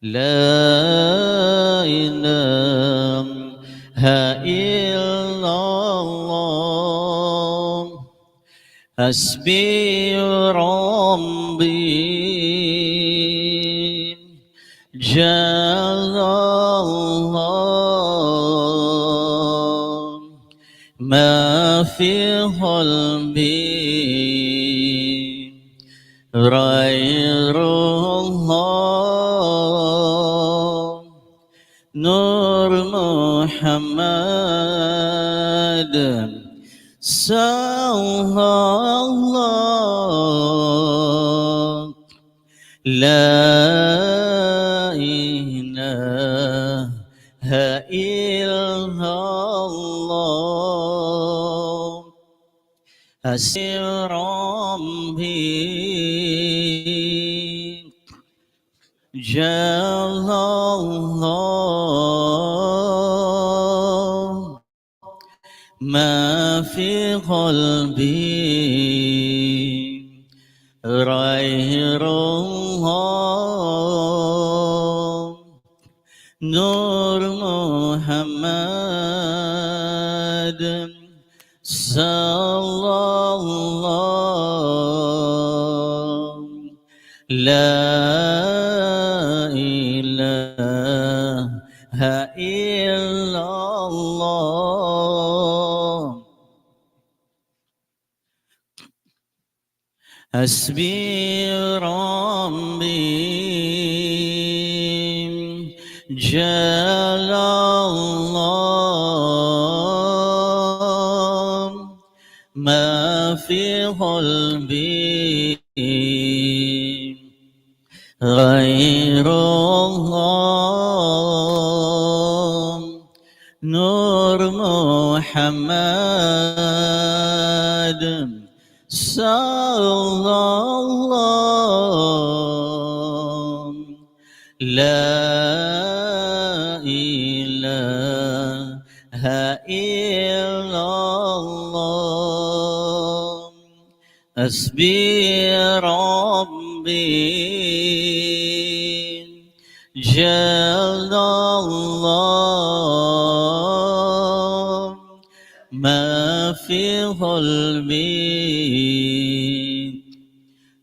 لا إله إلا الله حسبي ربي جل الله ما في قلبي غير الله نور محمد صلى الله لا إله إلا الله أسر ربي جل الله ما في قلبي غير الله نور محمد صلى الله لا إله إلا الله حسبي ربي جل الله ما في قلبي غير الله نور محمد صلى الله لا إله إلا الله حسبي ربي جل الله ما في قلبي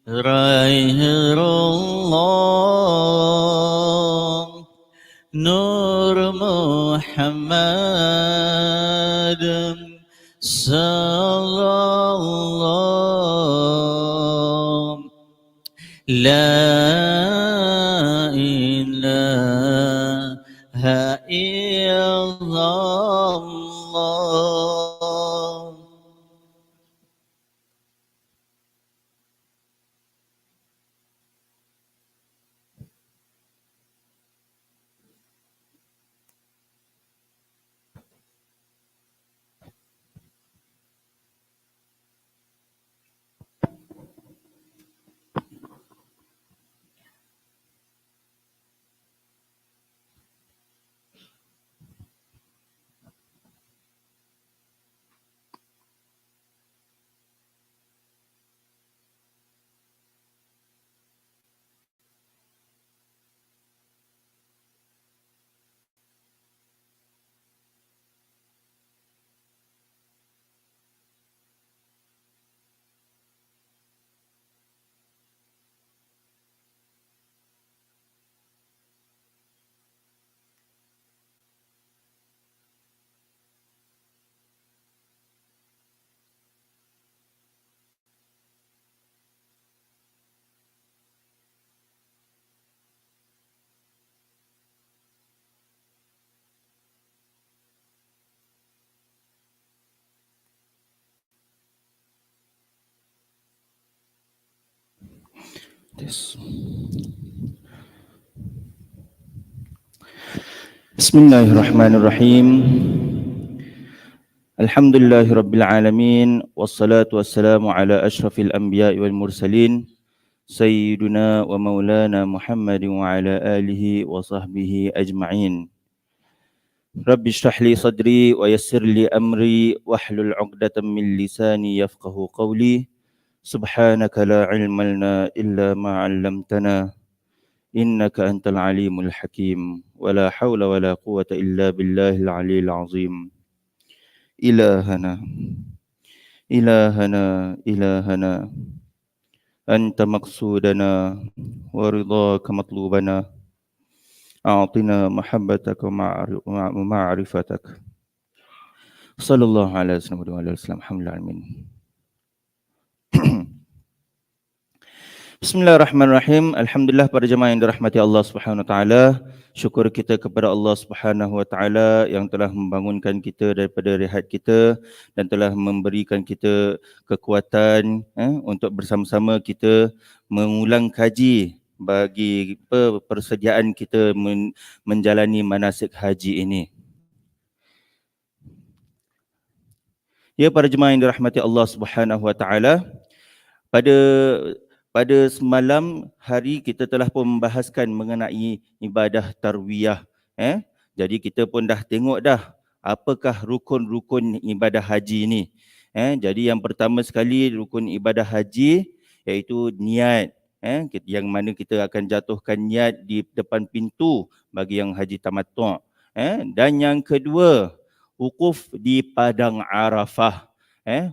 غير الله نور محمد صلى الله لا إله إلا الله. Bismillahirrahmanirrahim. Alhamdulillahirabbil alamin wassalatu wassalamu ala asyrafil anbiya'i wal mursalin sayyidina wa maulana Muhammadin wa ala alihi wa sahbihi ajma'in. Rabbi shrah li sadri wa yassir li amri wahlul 'uqdatam min lisani yafqahu qawli. Subhanaka la ilma lana illa ma 'allamtana إنك أنت العليم الحكيم ولا حول ولا قوة إلا بالله العلي العظيم. إلهنا إلهنا إلهنا أنت مقصودنا ورضاك مطلوبنا، أعطنا محبتك ومعرفتك. صلى الله على سيدنا محمد وعلى آله وسلم. الحمد لله آمين. Bismillahirrahmanirrahim. Alhamdulillah para jemaah yang dirahmati Allah Subhanahu wa taala. Syukur kita kepada Allah Subhanahu wa taala yang telah membangunkan kita daripada rehat kita dan telah memberikan kita kekuatan untuk bersama-sama kita mengulang kaji bagi persediaan kita menjalani manasik haji ini. Ya para jemaah yang dirahmati Allah Subhanahu wa taala, pada semalam hari kita telah pun membahaskan mengenai ibadah tarwiyah. Jadi kita pun dah tengok dah apakah rukun-rukun ibadah haji ini. Jadi yang pertama sekali rukun ibadah haji iaitu niat. Yang mana kita akan jatuhkan niat di depan pintu bagi yang haji tamattu'. Dan yang kedua, wukuf di padang Arafah.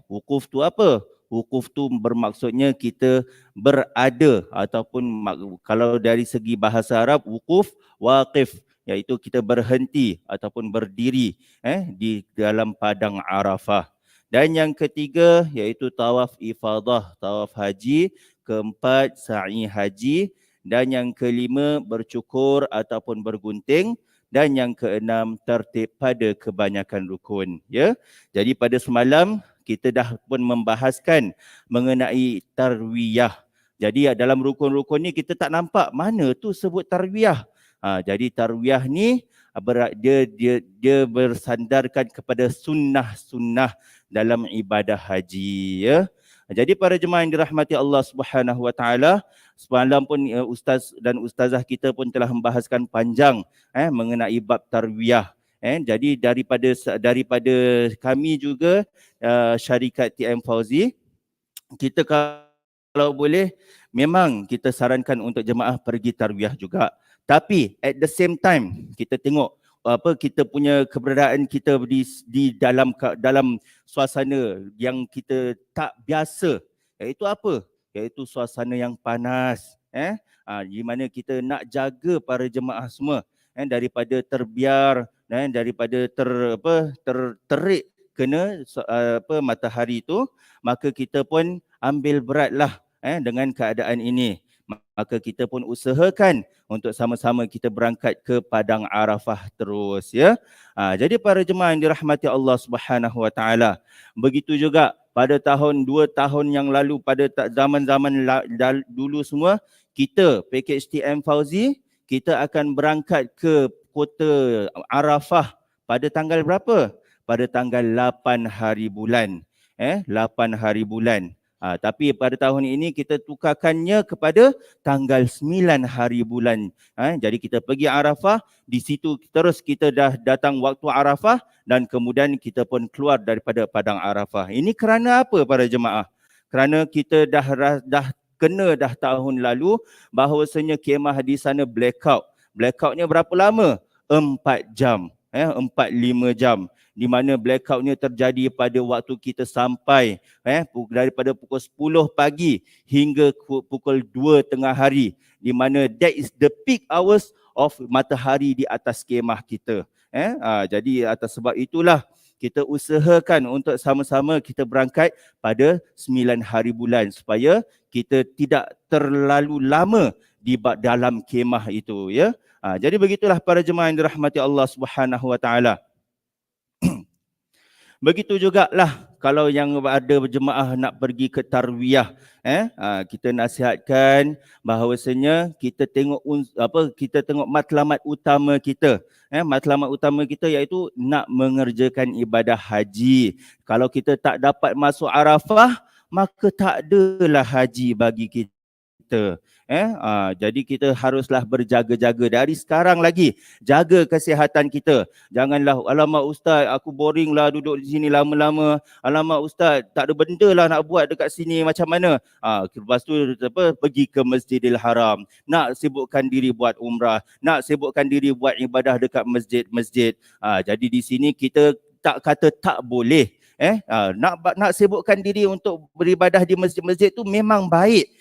Wukuf tu apa? Wukuf tu bermaksudnya kita berada ataupun kalau dari segi bahasa Arab wukuf waqif, iaitu kita berhenti ataupun berdiri di dalam padang Arafah. Dan yang ketiga iaitu tawaf ifadah, tawaf haji. Keempat, sa'i haji. Dan yang kelima, bercukur ataupun bergunting. Dan yang keenam, tertib pada kebanyakan rukun. Ya. Jadi pada semalam kita dah pun membahaskan mengenai tarwiyah. Jadi dalam rukun-rukun ni kita tak nampak mana tu sebut tarwiyah. Jadi tarwiyah ni dia bersandarkan kepada sunnah-sunnah dalam ibadah haji, ya. Jadi para jemaah yang dirahmati Allah Subhanahu wa taala, semalam pun ustaz dan ustazah kita pun telah membahaskan panjang mengenai bab tarwiyah. Jadi daripada kami juga syarikat TM Fauzi, kita kalau boleh memang kita sarankan untuk jemaah pergi tarwiyah juga. Tapi at the same time kita tengok kita punya keberadaan kita di dalam suasana yang kita tak biasa, iaitu apa? Iaitu suasana yang panas, di mana kita nak jaga para jemaah semua daripada terbiar, daripada terik kena matahari itu, maka kita pun ambil beratlah dengan keadaan ini. Maka kita pun usahakan untuk sama-sama kita berangkat ke padang Arafah terus, ya. Jadi para jemaah yang dirahmati Allah Subhanahu wa taala, begitu juga pada tahun 2 tahun yang lalu, pada zaman-zaman dulu semua, kita package TM Fauzi kita akan berangkat ke kota Arafah pada tanggal berapa? Pada tanggal 8 hari bulan. 8 hari bulan. Tapi pada tahun ini kita tukarkannya kepada tanggal 9 hari bulan. Jadi kita pergi Arafah, di situ terus kita dah datang waktu Arafah dan kemudian kita pun keluar daripada padang Arafah. Ini kerana apa para jemaah? Kerana kita dah kena tahun lalu bahawasanya kemah di sana blackout. Blackoutnya berapa lama? 4 jam. 4-5 jam, di mana blackoutnya terjadi pada waktu kita sampai daripada pukul 10 pagi hingga pukul 2 tengah hari, di mana that is the peak hours of matahari di atas kemah kita. Jadi atas sebab itulah kita usahakan untuk sama-sama kita berangkat pada 9 hari bulan supaya kita tidak terlalu lama di dalam kemah itu, ya. Jadi begitulah para jemaah yang dirahmati Allah Subhanahu wa taala. Begitu jugalah kalau yang ada jemaah nak pergi ke tarwiyah, kita nasihatkan bahawasanya kita tengok matlamat utama kita. Matlamat utama kita iaitu nak mengerjakan ibadah haji. Kalau kita tak dapat masuk Arafah, maka tak adalah haji bagi kita. Jadi kita haruslah berjaga-jaga dari sekarang lagi. Jaga kesihatan kita. Janganlah, alamak ustaz, aku boring lah duduk di sini lama-lama. Alamak ustaz, tak ada benda lah nak buat dekat sini, macam mana? Lepas tu pergi ke Masjidil Haram. Nak sibukkan diri buat umrah. Nak sibukkan diri buat ibadah dekat masjid-masjid. Jadi di sini kita tak kata tak boleh. Nak sibukkan diri untuk beribadah di masjid-masjid tu memang baik.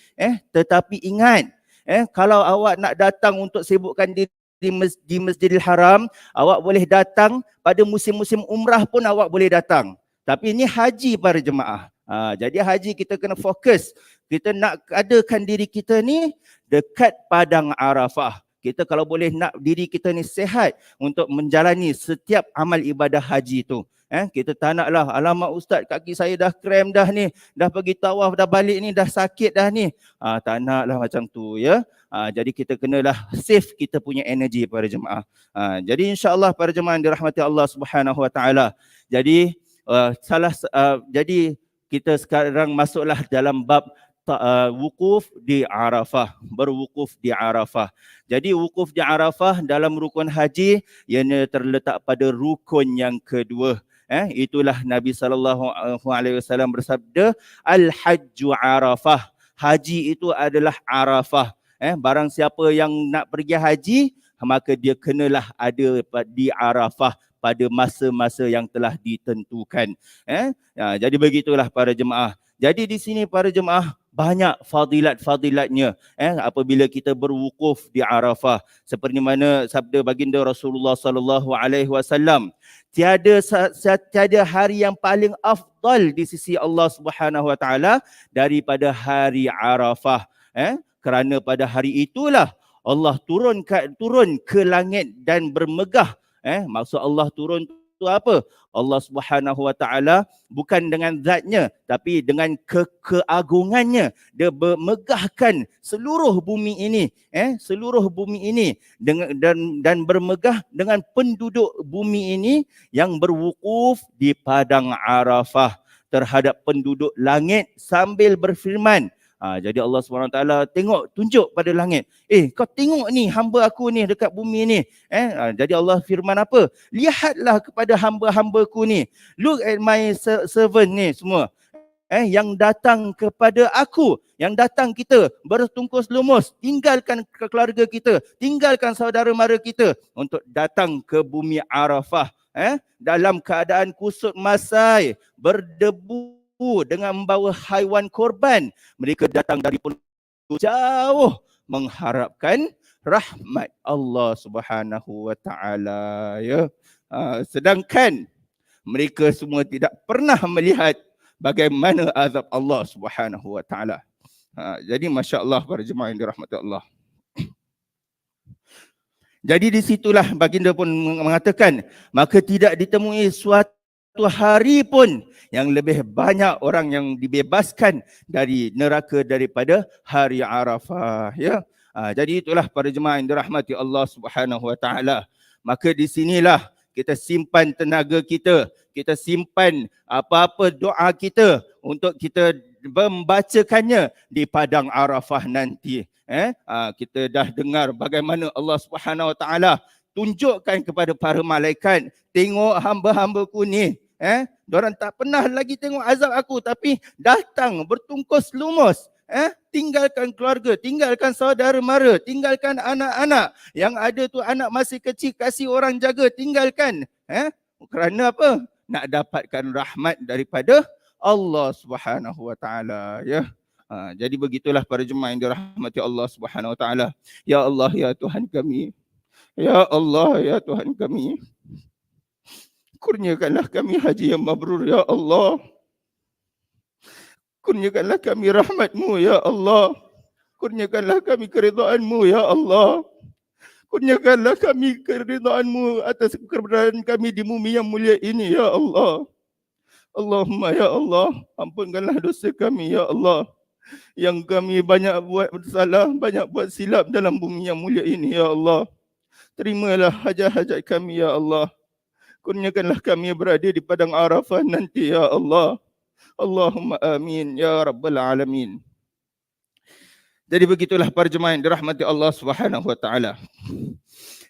Tetapi ingat, kalau awak nak datang untuk sibukkan diri di Masjidil Haram, awak boleh datang pada musim-musim umrah pun awak boleh datang. Tapi ini haji para jemaah. Jadi haji kita kena fokus. Kita nak adakan diri kita ni dekat padang Arafah. Kita kalau boleh nak diri kita ni sihat untuk menjalani setiap amal ibadah haji tu. Kita tak naklah, alamak ustaz, kaki saya dah krem dah ni, dah pergi tawaf, dah balik ni, dah sakit dah ni. Tak naklah macam tu ya. Jadi kita kenalah save kita punya energi para jemaah. Jadi insya-Allah para jemaah yang dirahmati Allah Subhanahu Wa Taala. Jadi jadi kita sekarang masuklah dalam bab wukuf di Arafah, berwukuf di Arafah. Jadi wukuf di Arafah dalam rukun haji ianya terletak pada rukun yang kedua. Itulah Nabi SAW bersabda, Al-Hajju Arafah. Haji itu adalah Arafah. Barang siapa yang nak pergi haji, maka dia kenalah ada di Arafah pada masa-masa yang telah ditentukan. Jadi begitulah para jemaah. Jadi di sini para jemaah banyak fadilat-fadilatnya apabila kita berwukuf di Arafah. Seperti mana sabda baginda Rasulullah sallallahu alaihi wasallam, tiada hari yang paling afdal di sisi Allah Subhanahu Wa Taala daripada hari Arafah. Kerana pada hari itulah Allah turun ke langit dan bermegah. Maksud Allah turun itu apa? Allah Subhanahu Wa Taala bukan dengan zatnya tapi dengan keagungannya dia memegahkan seluruh bumi ini, seluruh bumi ini dan bermegah dengan penduduk bumi ini yang berwukuf di padang Arafah terhadap penduduk langit sambil berfirman. Jadi Allah SWT tunjuk pada langit. Kau tengok ni hamba aku ni dekat bumi ni. Jadi Allah firman apa? Lihatlah kepada hamba-hambaku ni. Look at my servant ni semua. Yang datang kepada aku, yang datang kita bertungkus lumus, tinggalkan keluarga kita, tinggalkan saudara mara kita untuk datang ke bumi Arafah. Dalam keadaan kusut masai, berdebu, dengan membawa haiwan korban. Mereka datang dari jauh mengharapkan rahmat Allah Subhanahu Wa Taala ya. Sedangkan mereka semua tidak pernah melihat bagaimana azab Allah Subhanahu Wa Taala. Jadi masya-Allah para jemaah yang dirahmati Allah. Jadi di situlah baginda pun mengatakan, maka tidak ditemui suatu hari pun yang lebih banyak orang yang dibebaskan dari neraka daripada hari Arafah ya. Jadi itulah para jemaah yang dirahmati Allah Subhanahu Wa Taala. Maka di sinilah kita simpan tenaga kita, kita simpan apa-apa doa kita untuk kita membacakannya di padang Arafah nanti. Kita dah dengar bagaimana Allah Subhanahu Wa Taala tunjukkan kepada para malaikat, tengok hamba-hambaku ni. Diorang tak pernah lagi tengok azab aku tapi datang bertungkus lumus. Tinggalkan keluarga, tinggalkan saudara mara, tinggalkan anak-anak. Yang ada tu anak masih kecil, kasih orang jaga, tinggalkan. Kerana apa? Nak dapatkan rahmat daripada Allah Subhanahu Wa Taala ya. Jadi begitulah para jemaah yang dirahmati Allah Subhanahu Wa Taala. Ya Allah ya Tuhan kami. Ya Allah ya Tuhan kami. Kurniakanlah kami haji yang mabrur ya Allah. Kurniakanlah kami rahmat-Mu ya Allah. Kurniakanlah kami keridhaan-Mu ya Allah. Kurniakanlah kami keridhaan-Mu atas keberadaan kami di bumi yang mulia ini ya Allah. Allahumma ya Allah, ampunkanlah dosa kami ya Allah. Yang kami banyak buat salah, banyak buat silap dalam bumi yang mulia ini ya Allah. Terimalah hajat-hajat kami ya Allah. Kurniakanlah kami berada di padang Arafah nanti ya Allah. Allahumma amin ya rabbal alamin. Jadi begitulah para jemaah yang dirahmati Allah Subhanahu wa taala.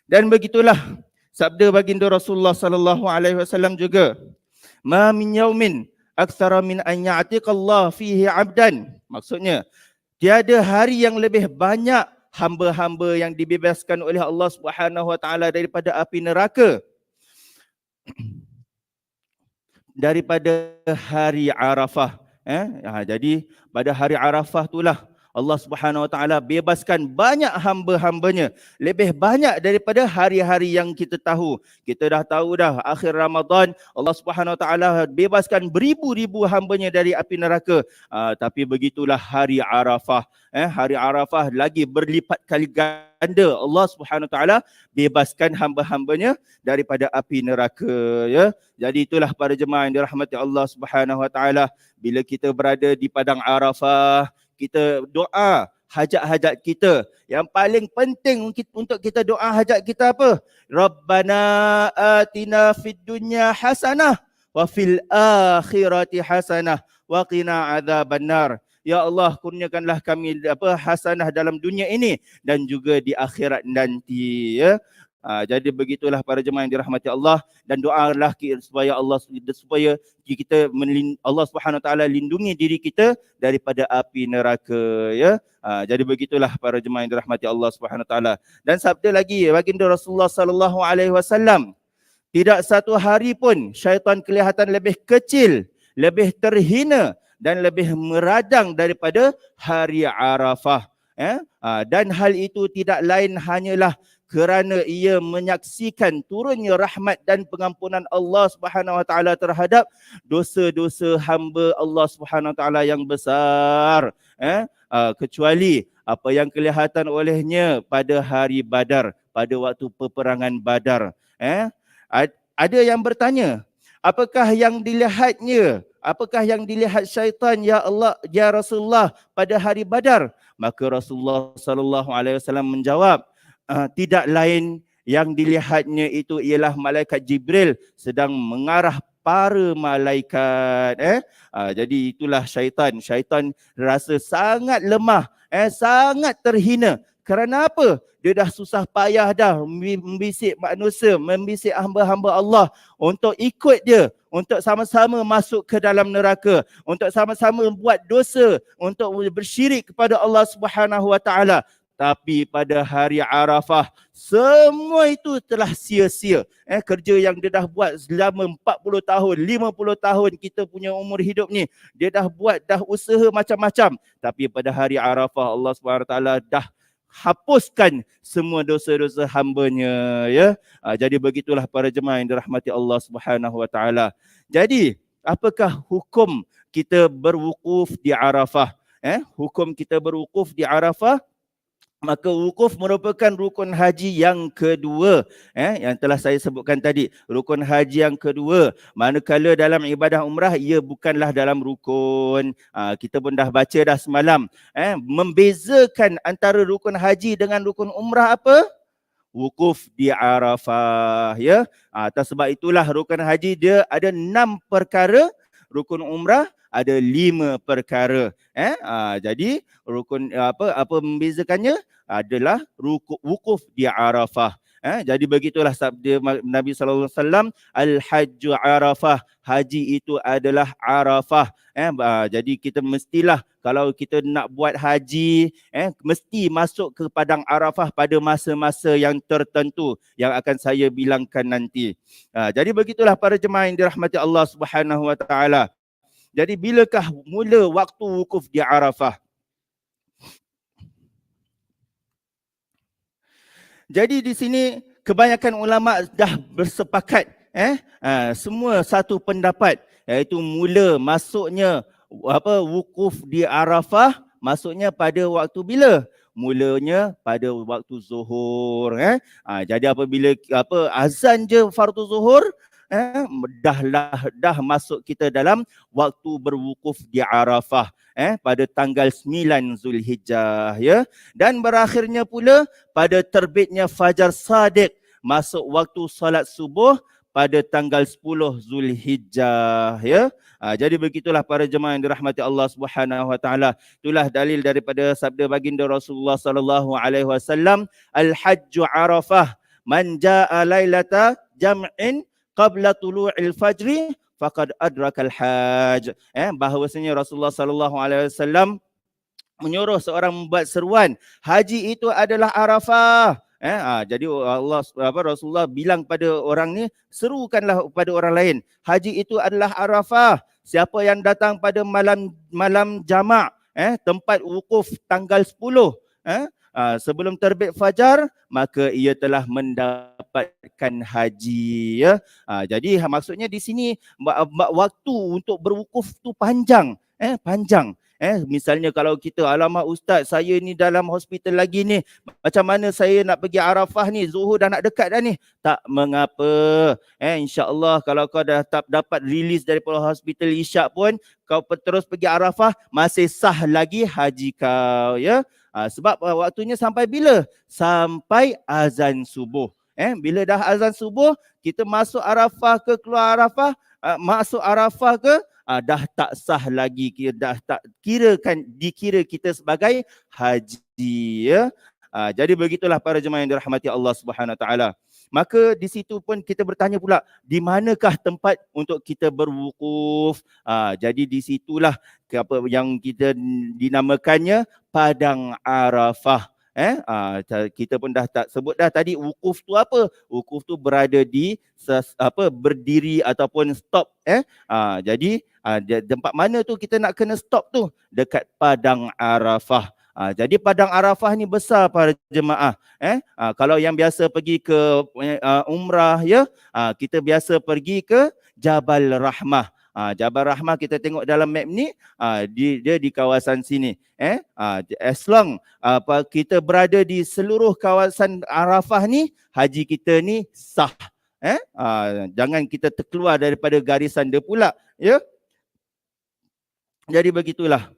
Dan begitulah sabda baginda Rasulullah sallallahu alaihi wasallam juga, ma min yaumin aktsara min an ya'tiqallah fihi 'abdan. Maksudnya, tiada hari yang lebih banyak hamba-hamba yang dibebaskan oleh Allah Subhanahu wa taala daripada api neraka daripada hari Arafah. Jadi pada hari Arafah itulah Allah Subhanahu wa taala bebaskan banyak hamba-hambanya, lebih banyak daripada hari-hari yang kita tahu. Kita dah tahu dah akhir Ramadan Allah Subhanahu wa taala bebaskan beribu-ribu hambanya dari api neraka. Tapi begitulah hari Arafah. Hari Arafah lagi berlipat kali ganda Allah Subhanahu wa taala bebaskan hamba-hambanya daripada api neraka, ya. Jadi itulah para jemaah yang dirahmati Allah Subhanahu wa taala, bila kita berada di padang Arafah, kita doa hajat-hajat kita. Yang paling penting untuk kita doa hajat kita apa? Rabbana atina fid dunya hasanah wa fil akhirati hasanah wa qina adzabannar. Ya Allah, kurniakanlah kami hasanah dalam dunia ini dan juga di akhirat nanti, ya. Jadi begitulah para jemaah yang dirahmati Allah, dan doalah supaya Allah Subhanahu wa taala lindungi diri kita daripada api neraka, ya. Jadi begitulah para jemaah yang dirahmati Allah Subhanahu wa taala. Dan sabda lagi baginda Rasulullah sallallahu alaihi wasallam, tidak satu hari pun syaitan kelihatan lebih kecil, lebih terhina dan lebih meradang daripada hari Arafah. Dan hal itu tidak lain hanyalah kerana ia menyaksikan turunnya rahmat dan pengampunan Allah Subhanahu wa taala terhadap dosa-dosa hamba Allah Subhanahu wa taala yang besar, kecuali apa yang kelihatan olehnya pada hari Badar, pada waktu peperangan Badar. Ada yang bertanya, apakah yang dilihat syaitan ya Allah, ya Rasulullah, pada hari Badar? Maka Rasulullah sallallahu alaihi wasallam menjawab, tidak lain yang dilihatnya itu ialah malaikat Jibril sedang mengarah para malaikat. Jadi itulah syaitan. Syaitan rasa sangat lemah, sangat terhina. Kerana apa? Dia dah susah payah dah membisik manusia, membisik hamba-hamba Allah untuk ikut dia, untuk sama-sama masuk ke dalam neraka, untuk sama-sama buat dosa, untuk bersyirik kepada Allah Subhanahu wa taala. Tapi pada hari Arafah, semua itu telah sia-sia. Kerja yang dia dah buat selama 40 tahun, 50 tahun kita punya umur hidup ni, dia dah buat, dah usaha macam-macam. Tapi pada hari Arafah, Allah SWT dah hapuskan semua dosa-dosa hambanya, ya. Jadi begitulah para jemaah yang dirahmati Allah Subhanahu wa taala. Jadi, apakah hukum kita berwukuf di Arafah? Hukum kita berwukuf di Arafah, maka wukuf merupakan rukun haji yang kedua, yang telah saya sebutkan tadi. Rukun haji yang kedua, manakala dalam ibadah umrah ia bukanlah dalam rukun. Kita pun dah baca dah semalam. Membezakan antara rukun haji dengan rukun umrah apa? Wukuf di Arafah, ya. Atas sebab itulah rukun haji dia ada 6 perkara, rukun umrah ada 5 perkara. Jadi rukun apa membezakannya adalah wukuf di Arafah. Jadi begitulah sabda Nabi sallallahu alaihi wasallam, al-hajju Arafah, haji itu adalah Arafah. Jadi kita mestilah kalau kita nak buat haji, mesti masuk ke padang Arafah pada masa-masa yang tertentu yang akan saya bilangkan nanti. Jadi begitulah para jemaah yang dirahmati Allah Subhanahu wa taala. Jadi bilakah mula waktu wukuf di Arafah? Jadi di sini kebanyakan ulama dah bersepakat, semua satu pendapat, iaitu mula masuknya wukuf di Arafah masuknya pada waktu bila? Mulanya pada waktu zuhur. Jadi apabila azan je fardu zuhur, dah masuk kita dalam waktu berwukuf di Arafah, pada tanggal 9 Zulhijjah, ya. Dan berakhirnya pula pada terbitnya fajar sadiq, masuk waktu salat subuh pada tanggal 10 Zulhijjah, ya. Jadi begitulah para jemaah yang dirahmati Allah Subhanahu wa taala. Itulah dalil daripada sabda baginda Rasulullah sallallahu alaihi wasallam, al-hajju Arafah, man jaa lailata jam'in qabla tulu'il fajri faqad adrakal hajj. Bahawasanya Rasulullah sallallahu alaihi wasallam menyuruh seorang membuat seruan, haji itu adalah Arafah. Jadi Rasulullah bilang pada orang ni, serukanlah pada orang lain, haji itu adalah Arafah. Siapa yang datang pada malam jamak, tempat wukuf tanggal 10, sebelum terbit fajar, maka ia telah mendapatkan haji, ya. Jadi maksudnya di sini waktu untuk berwukuf tu panjang, panjang. Misalnya kalau kita, alamak ustaz, saya ni dalam hospital lagi ni, macam mana saya nak pergi Arafah ni, Zuhur dah nak dekat dah ni. Tak mengapa, insya-Allah kalau kau dah dapat rilis daripada hospital Isyak pun, kau terus pergi Arafah, masih sah lagi haji kau, ya. Sebab waktunya sampai bila? Sampai azan subuh. Bila dah azan subuh, kita masuk Arafah ke keluar Arafah, masuk Arafah ke, dah tak sah lagi, dah tak dikira kita sebagai haji, ya. Jadi begitulah para jemaah yang dirahmati Allah Subhanahu Wa Taala. Maka di situ pun kita bertanya pula, di manakah tempat untuk kita berwukuf? Jadi di situlah apa yang kita dinamakannya Padang Arafah. Kita pun dah tak sebut dah tadi, wukuf tu apa? Wukuf tu berada di berdiri ataupun stop. Jadi tempat mana tu kita nak kena stop tu? Dekat Padang Arafah. Jadi Padang Arafah ni besar para jemaah. Kalau yang biasa pergi ke umrah, ya, kita biasa pergi ke Jabal Rahmah. Jabal Rahmah kita tengok dalam map ni, dia di kawasan sini. As long kita berada di seluruh kawasan Arafah ni, haji kita ni sah. Jangan kita terkeluar daripada garisan dia pula, ya. Jadi begitulah.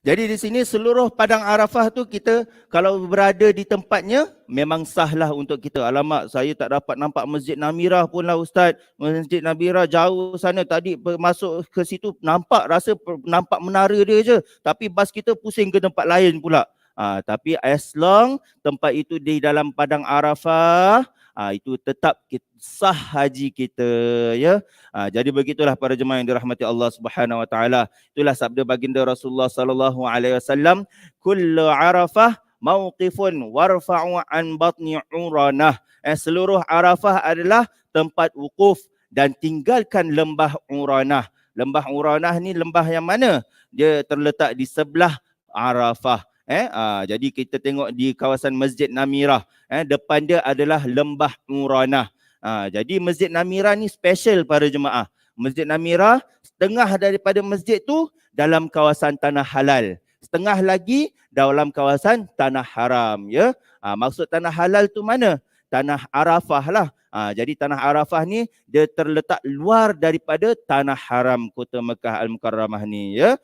Jadi di sini seluruh Padang Arafah tu kita kalau berada di tempatnya memang sahlah untuk kita. Alamak, saya tak dapat nampak Masjid Namirah pun lah ustaz. Masjid Namirah jauh sana, tadi masuk ke situ rasa nampak menara dia je. Tapi bas kita pusing ke tempat lain pula. Tapi as long tempat itu di dalam Padang Arafah, itu tetap sah haji kita, ya. Jadi begitulah para jemaah yang dirahmati Allah Subhanahu Wa Taala. Itulah sabda baginda Rasulullah sallallahu alaihi wasallam, kullu Arafah mauqifun warfa'u an batni uranah. Seluruh Arafah adalah tempat wukuf dan tinggalkan lembah Uranah. Lembah Uranah ni lembah yang mana? Dia terletak di sebelah Arafah. Jadi kita tengok di kawasan Masjid Namirah, depan dia adalah lembah Uranah. Jadi Masjid Namirah ni special para jemaah. Masjid Namirah, setengah daripada masjid tu dalam kawasan tanah halal, setengah lagi dalam kawasan tanah haram, ya. Maksud tanah halal tu mana? Tanah Arafah lah. Jadi tanah Arafah ni dia terletak luar daripada tanah haram kota Mekah Al-Mukarramah ni, ya.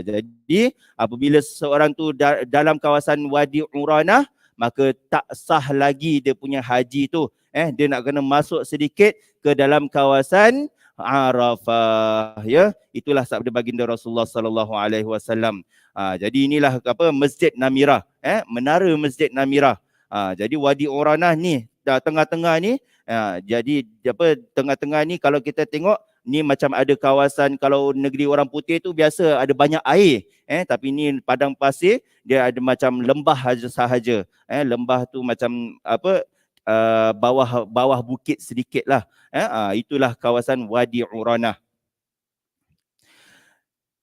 Jadi apabila seseorang tu dalam kawasan Wadi Uranah, maka tak sah lagi dia punya haji tu. Dia nak kena masuk sedikit ke dalam kawasan Arafah, ya. Itulah sabda baginda Rasulullah sallallahu alaihi wasallam. Jadi inilah Masjid Namirah, menara Masjid Namirah. Jadi Wadi Uranah ni tengah-tengah ni, jadi tengah-tengah ni kalau kita tengok ni macam ada kawasan, kalau negeri orang putih tu biasa ada banyak air, tapi ni padang pasir, dia ada macam lembah sahaja. Lembah tu macam bawah bukit sedikit lah. Itulah kawasan Wadi Uranah.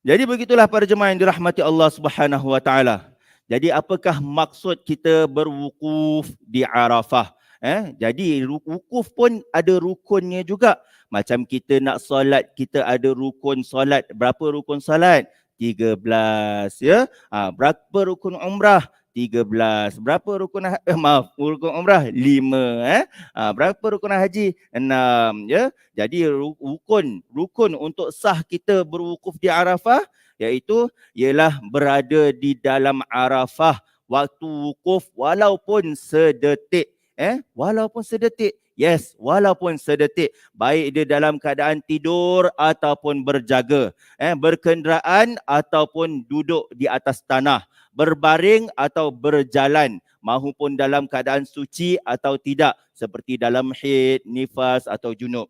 Jadi begitulah para jemaah yang dirahmati Allah Subhanahu Wa Taala. Jadi apakah maksud kita berwukuf di Arafah? Jadi wukuf pun ada rukunnya juga. Macam kita nak solat, kita ada rukun solat. Berapa rukun solat? 13, ya. Berapa rukun umrah? 13. Berapa rukun rukun umrah? 5. Berapa rukun haji? 6. Ya. Jadi rukun untuk sah kita berwukuf di Arafah iaitu ialah berada di dalam Arafah waktu wukuf walaupun sedetik. Walaupun sedetik. Yes, walaupun sedetik. Baik dia dalam keadaan tidur ataupun berjaga. Berkenderaan ataupun duduk di atas tanah. Berbaring atau berjalan. Mahupun dalam keadaan suci atau tidak. Seperti dalam haid, nifas atau junub.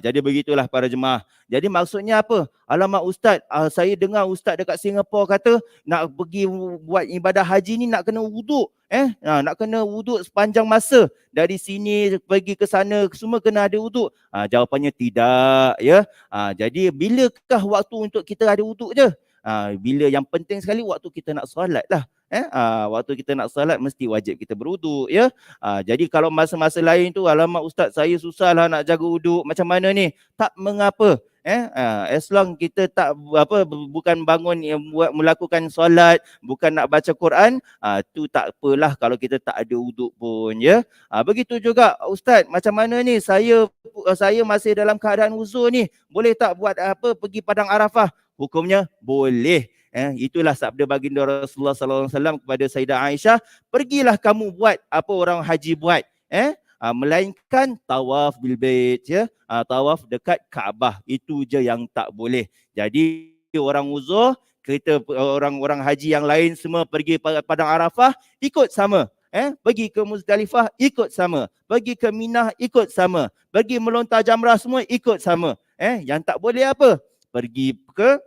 Jadi begitulah para jemaah. Jadi maksudnya apa? Alamak Ustaz, saya dengar Ustaz dekat Singapura kata nak pergi buat ibadah haji ni nak kena wuduk. Nak kena wuduk sepanjang masa. Dari sini pergi ke sana semua kena ada wuduk. Jawapannya tidak, ya. Jadi bilakah waktu untuk kita ada wuduk je? Bila yang penting sekali waktu kita nak solat lah. Waktu kita nak solat mesti wajib kita berwuduk, ya. Jadi kalau masa-masa lain tu alamak Ustaz saya susahlah nak jaga wuduk macam mana ni? Tak mengapa. As long kita tak bukan bangun melakukan solat, bukan nak baca Quran, tu tak apalah kalau kita tak ada wuduk pun, ya. Begitu juga Ustaz, macam mana ni saya masih dalam keadaan uzur ni, boleh tak buat pergi padang Arafah? Hukumnya boleh. Itulah sabda baginda Rasulullah sallallahu alaihi wasallam kepada Sayyidah Aisyah, pergilah kamu buat apa orang haji buat. Melainkan tawaf bil bait, ya. Tawaf dekat Kaabah, itu je yang tak boleh. Jadi orang uzur, kita orang haji yang lain semua pergi padang Arafah ikut sama. Pergi ke Muzdalifah ikut sama, pergi ke Minah ikut sama, pergi melontar jamrah semua ikut sama. Yang tak boleh apa? Pergi ke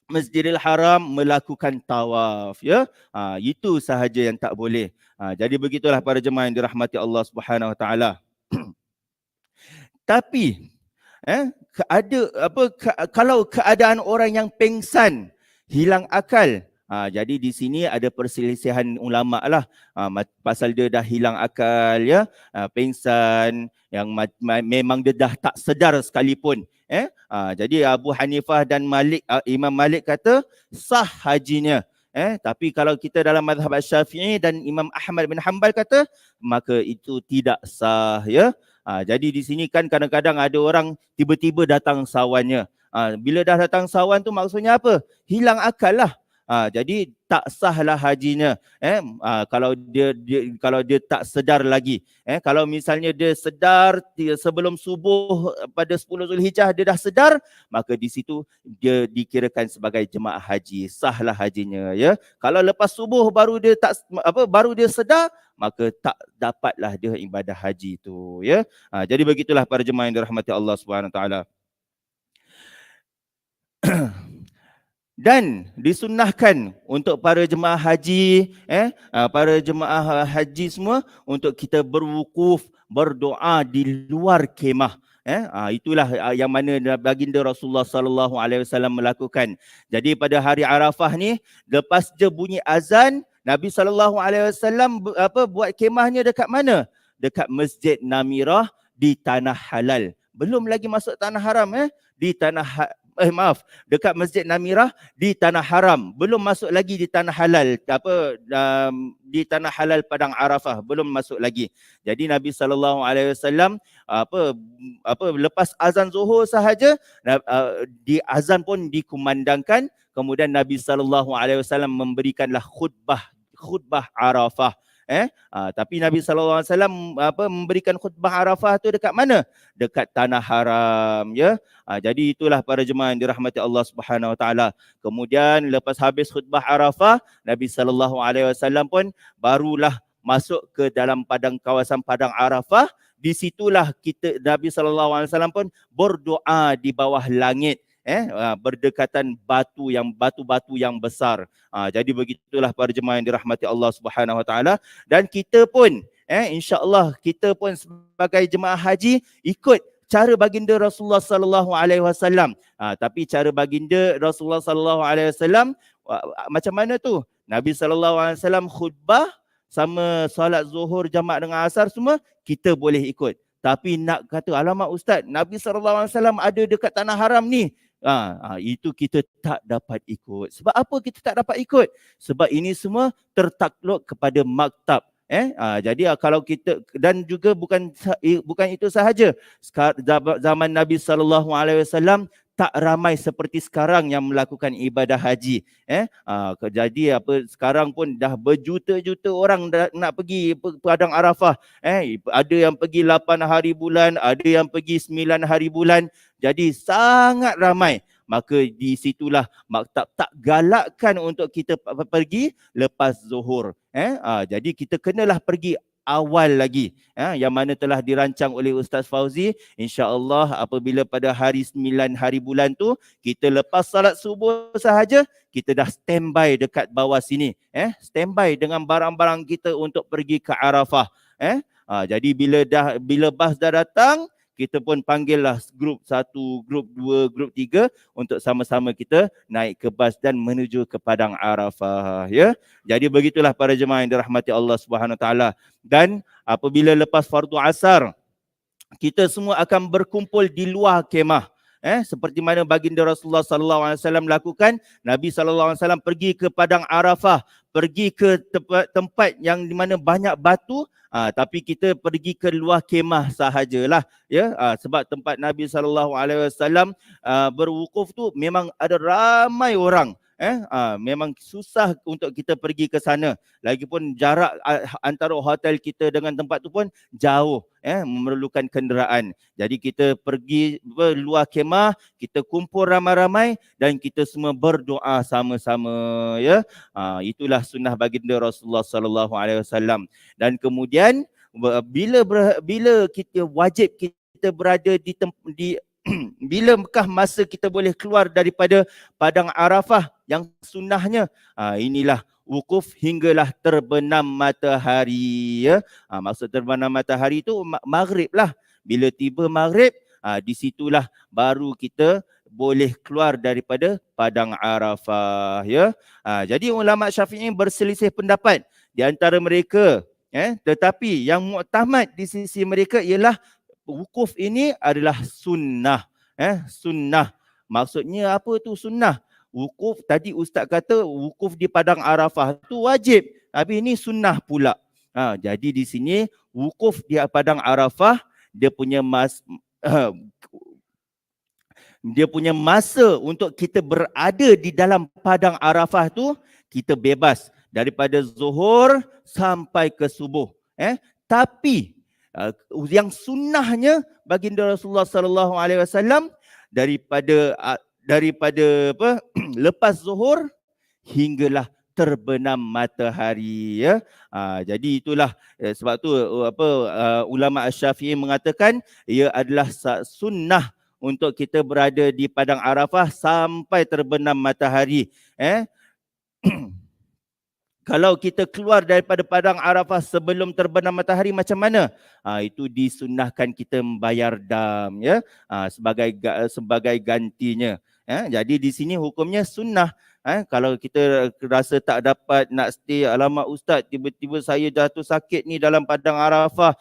Masjidil Haram melakukan tawaf, ya. Itu sahaja yang tak boleh. Jadi begitulah para jemaah yang dirahmati Allah Subhanahu Wa Taala. Tapi kalau keadaan orang yang pengsan, hilang akal, jadi di sini ada perselisihan ulama lah, pasal dia dah hilang akal, ya, pengsan, yang memang dia dah tak sedar sekalipun. Jadi Abu Hanifah dan Imam Malik kata sah hajinya. Tapi kalau kita dalam mazhab Syafi'i dan Imam Ahmad bin Hanbal kata maka itu tidak sah, ya. Jadi di sini kan kadang-kadang ada orang tiba-tiba datang sawannya. Bila dah datang sawan tu maksudnya apa? Hilang akal lah. Jadi tak sahlah hajinya. Kalau dia tak sedar lagi. Kalau misalnya dia sedar sebelum subuh pada 10 Zulhijjah dia dah sedar, maka di situ dia dikirakan sebagai jemaah haji, sahlah hajinya, ya. Kalau lepas subuh baru dia sedar, maka tak dapatlah dia ibadah haji itu, ya. Jadi begitulah para jemaah yang dirahmati Allah Subhanahu Wa Taala. Dan disunnahkan untuk para jemaah haji, para jemaah haji semua untuk kita berwukuf, berdoa di luar kemah. Itulah yang mana baginda Rasulullah sallallahu alaihi wasallam melakukan. Jadi pada hari Arafah ni, lepas je bunyi azan, Nabi sallallahu alaihi wasallam buat kemahnya dekat mana? Dekat Masjid Namirah di tanah halal. Belum lagi masuk tanah haram, di tanah dekat Masjid Namirah di tanah haram, belum masuk lagi di tanah halal, di tanah halal padang Arafah, belum masuk lagi. Jadi Nabi sallallahu alaihi wasallam lepas azan Zuhur sahaja, di azan pun dikumandangkan, kemudian Nabi sallallahu alaihi wasallam memberikanlah khutbah Arafah. Tapi Nabi sallallahu alaihi wasallam memberikan khutbah Arafah tu dekat mana? Dekat tanah haram, ya. Jadi itulah para jemaah yang dirahmati Allah Subhanahu Wa Taala. Kemudian lepas habis khutbah Arafah, Nabi sallallahu alaihi wasallam pun barulah masuk ke dalam kawasan padang Arafah. Di situlah Nabi sallallahu alaihi wasallam pun berdoa di bawah langit. Berdekatan batu-batu yang besar. Jadi begitulah para jemaah yang dirahmati Allah Subhanahu Wa Taala. Dan kita pun insya-Allah kita pun sebagai jemaah haji ikut cara baginda Rasulullah sallallahu alaihi wasallam. Tapi cara baginda Rasulullah sallallahu alaihi wasallam macam mana tu? Nabi sallallahu alaihi wasallam khutbah sama solat Zuhur jamak dengan asar semua kita boleh ikut. Tapi nak kata alamak Ustaz, Nabi sallallahu alaihi wasallam ada dekat tanah haram ni, Itu kita tak dapat ikut. Sebab apa kita tak dapat ikut? Sebab ini semua tertakluk kepada maktab. Jadi kalau kita, dan juga bukan itu sahaja. Zaman Nabi SAW tak ramai seperti sekarang yang melakukan ibadah haji. Jadi sekarang pun dah berjuta-juta orang nak pergi padang Arafah. Ada yang pergi 8 hari bulan, ada yang pergi 9 hari bulan. Jadi sangat ramai. Maka di situlah maktab tak galakkan untuk kita pergi lepas zuhur. Jadi kita kenalah pergi awal lagi, yang mana telah dirancang oleh Ustaz Fauzi. InsyaAllah apabila pada hari 9 hari bulan tu, kita lepas salat subuh sahaja, kita dah standby dekat bawah sini. Standby dengan barang-barang kita untuk pergi ke Arafah. Jadi bila bas dah datang, kita pun panggillah grup 1, grup 2, grup 3 untuk sama-sama kita naik ke bas dan menuju ke padang Arafah, ya. Jadi begitulah para jemaah yang dirahmati Allah Subhanahu Wa Taala. Dan apabila lepas fardu asar, kita semua akan berkumpul di luar kemah. Seperti mana baginda Rasulullah sallallahu alaihi wasallam lakukan. Nabi sallallahu alaihi wasallam pergi ke padang Arafah, pergi ke tempat yang di mana banyak batu, tapi kita pergi ke luar kemah sahajalah, ya. Sebab tempat Nabi sallallahu alaihi wasallam berwukuf tu memang ada ramai orang. Memang susah untuk kita pergi ke sana. Lagipun jarak antara hotel kita dengan tempat tu pun jauh, memerlukan kenderaan. Jadi kita pergi luar kemah, kita kumpul ramai-ramai dan kita semua berdoa sama-sama, ya. Itulah sunnah baginda Rasulullah sallallahu alaihi wasallam. Dan kemudian bila kita wajib kita berada di bilakah masa kita boleh keluar daripada padang Arafah yang sunnahnya? Inilah wukuf hinggalah terbenam matahari, ya. Maksud terbenam matahari itu maghrib lah. Bila tiba maghrib, di situlah baru kita boleh keluar daripada padang Arafah, ya. Jadi ulama Syafi'i berselisih pendapat di antara mereka, tetapi yang muktamad di sisi mereka ialah wukuf ini adalah sunnah. Sunnah. Maksudnya apa tu sunnah? Wukuf, tadi Ustaz kata wukuf di padang Arafah tu wajib. Tapi ini sunnah pula. Jadi di sini wukuf di padang Arafah, dia punya masa untuk kita berada di dalam padang Arafah tu, kita bebas daripada zuhur sampai ke subuh. Tapi yang sunnahnya baginda Rasulullah sallallahu alaihi wasallam daripada lepas zuhur hinggalah terbenam matahari, ya. Jadi itulah sebab tu ulama Syafi'i mengatakan ia adalah sunnah untuk kita berada di padang Arafah sampai terbenam matahari. Kalau kita keluar daripada padang Arafah sebelum terbenam matahari macam mana? Itu disunnahkan kita membayar dam, ya, sebagai gantinya. Jadi di sini hukumnya sunnah. Kalau kita rasa tak dapat nak stay, alamak ustaz, tiba-tiba saya jatuh sakit ni dalam padang Arafah,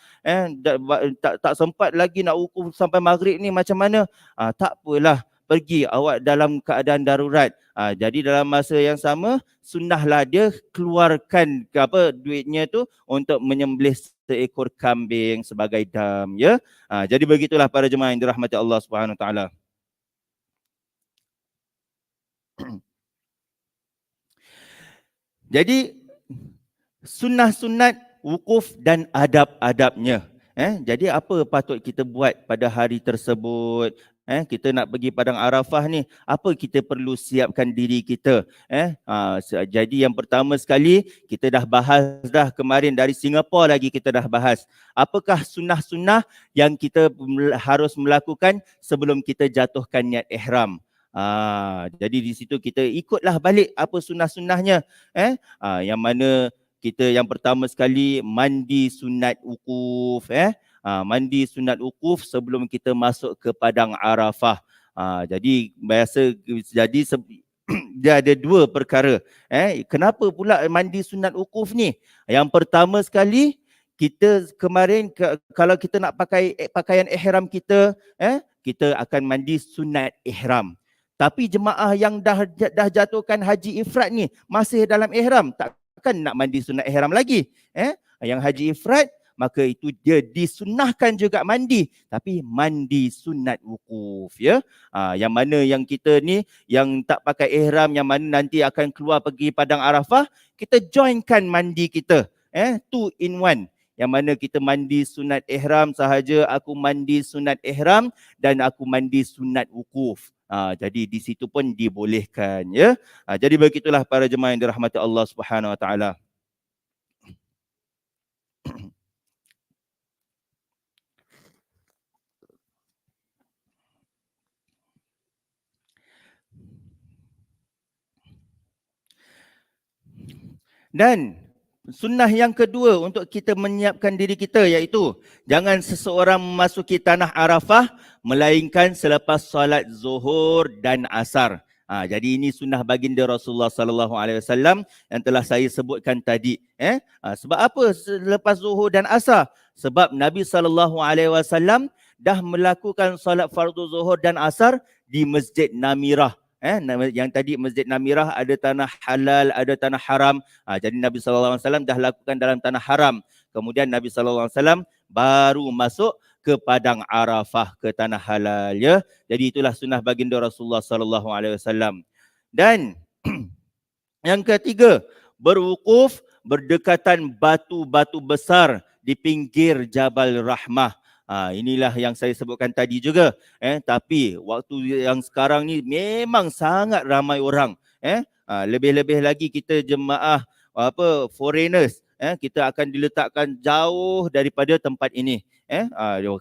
tak sempat lagi nak wukuf sampai maghrib ni, macam mana? Tak apalah, pergi awak dalam keadaan darurat. Jadi dalam masa yang sama, sunnahlah dia keluarkan duitnya tu untuk menyembelih seekor kambing sebagai dam, ya. Jadi begitulah para jemaah yang dirahmati Allah Subhanahu Wa Taala. Jadi sunnah-sunnat wukuf dan adab-adabnya. Jadi apa patut kita buat pada hari tersebut? Kita nak pergi padang Arafah ni, apa kita perlu siapkan diri kita? Jadi yang pertama sekali, kita dah bahas dah kemarin, dari Singapura lagi kita dah bahas. Apakah sunnah-sunnah yang kita harus melakukan sebelum kita jatuhkan niat ihram? Jadi di situ kita ikutlah balik apa sunnah-sunnahnya. Yang mana kita yang pertama sekali mandi sunat wukuf. Mandi sunat wukuf sebelum kita masuk ke padang Arafah. Jadi dia ada dua perkara. Kenapa pula mandi sunat wukuf ni? Yang pertama sekali, kita kemarin kalau kita nak pakai pakaian ihram kita, kita akan mandi sunat ihram. Tapi jemaah yang dah jatuhkan haji ifrad ni masih dalam ihram, takkan nak mandi sunat ihram lagi. Yang haji ifrad, maka itu dia disunnahkan juga mandi, tapi mandi sunat wukuf, ya. Yang mana yang kita ni yang tak pakai ihram, yang mana nanti akan keluar pergi padang Arafah, kita joinkan mandi kita, 2 in 1. Yang mana kita mandi sunat ihram sahaja, aku mandi sunat ihram dan aku mandi sunat wukuf. Jadi di situ pun dibolehkan, ya. Jadi begitulah para jemaah yang dirahmati Allah Subhanahu Wa Taala. Dan sunnah yang kedua untuk kita menyiapkan diri kita, iaitu jangan seseorang memasuki tanah Arafah melainkan selepas solat zuhur dan asar. Jadi ini sunnah baginda Rasulullah sallallahu alaihi wasallam yang telah saya sebutkan tadi. Sebab apa selepas zuhur dan asar? Sebab Nabi sallallahu alaihi wasallam dah melakukan solat fardu zuhur dan asar di Masjid Namirah. Yang tadi Masjid Namirah ada tanah halal, ada tanah haram. Jadi Nabi sallallahu alaihi wasallam dah lakukan dalam tanah haram. Kemudian Nabi sallallahu alaihi wasallam baru masuk ke padang Arafah, ke tanah halal, ya. Jadi itulah sunnah baginda Rasulullah sallallahu alaihi wasallam. Dan yang ketiga, berwukuf berdekatan batu-batu besar di pinggir Jabal Rahmah. Inilah yang saya sebutkan tadi juga. Tapi waktu yang sekarang ni memang sangat ramai orang. Lebih-lebih lagi kita jemaah foreigners, kita akan diletakkan jauh daripada tempat ini.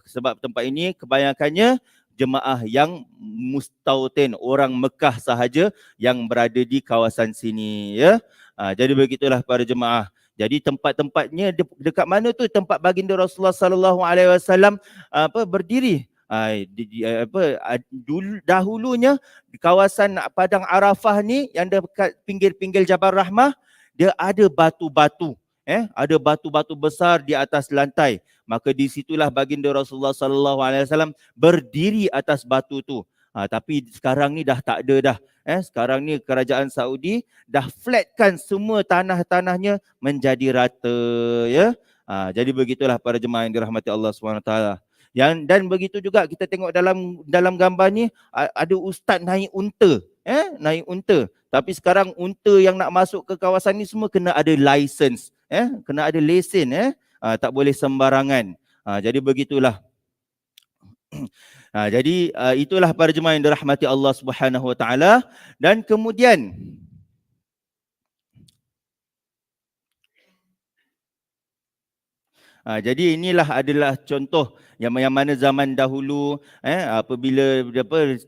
Sebab tempat ini kebanyakannya jemaah yang mustautin, orang Mekah sahaja yang berada di kawasan sini, ya. Jadi begitulah para jemaah. Jadi tempat-tempatnya dekat mana tu tempat baginda Rasulullah sallallahu alaihi wasallam berdiri. Dahulunya di kawasan padang Arafah ni yang dekat pinggir-pinggir Jabal Rahmah, dia ada batu-batu. Ada batu-batu besar di atas lantai. Maka di situlah baginda Rasulullah sallallahu alaihi wasallam berdiri atas batu tu. Tapi sekarang ni dah tak ada dah. Sekarang ni kerajaan Saudi dah flatkan semua tanah-tanahnya menjadi rata, ya. Jadi begitulah para jemaah yang dirahmati Allah SWT. Dan begitu juga kita tengok dalam gambar ni ada ustaz naik unta, naik unta. Tapi sekarang unta yang nak masuk ke kawasan ni semua kena ada license, kena ada lesen, tak boleh sembarangan. Jadi begitulah. Jadi itulah para jemaah yang dirahmati Allah Subhanahu Wa Taala. Dan kemudian jadi inilah adalah contoh yang mana zaman dahulu, apabila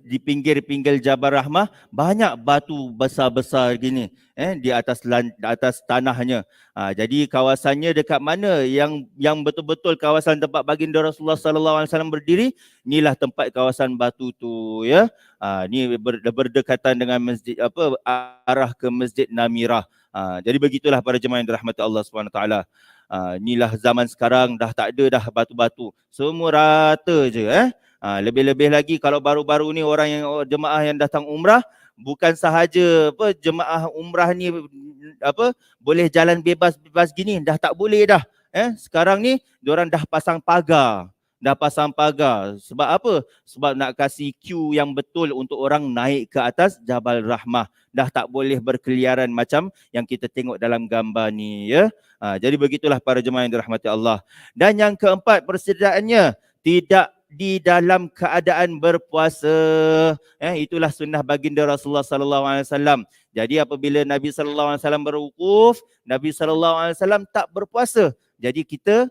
di pinggir-pinggir Jabal Rahmah banyak batu besar-besar gini, di atas tanahnya. Jadi kawasannya dekat mana yang betul-betul kawasan tempat baginda Rasulullah sallallahu alaihi wasallam berdiri, inilah tempat kawasan batu tu, ya. Ni berdekatan dengan masjid arah ke Masjid Namirah. Jadi begitulah para jemaah yang dirahmati Allah Subhanahu taala. Inilah zaman sekarang dah tak ada dah batu-batu. Semua rata je. Lebih-lebih lagi kalau baru-baru ni jemaah yang datang umrah, bukan sahaja jemaah umrah ni boleh jalan bebas gini, dah tak boleh dah. Sekarang ni diorang dah pasang pagar. Sebab apa? Sebab nak kasih queue yang betul untuk orang naik ke atas Jabal Rahmah. Dah tak boleh berkeliaran macam yang kita tengok dalam gambar ni, ya. Jadi begitulah para jemaah yang dirahmati Allah. Dan yang keempat, persediaannya tidak di dalam keadaan berpuasa. Itulah sunnah baginda Rasulullah sallallahu alaihi wasallam. Jadi apabila Nabi sallallahu alaihi wasallam berwukuf, Nabi sallallahu alaihi wasallam tak berpuasa. Jadi kita,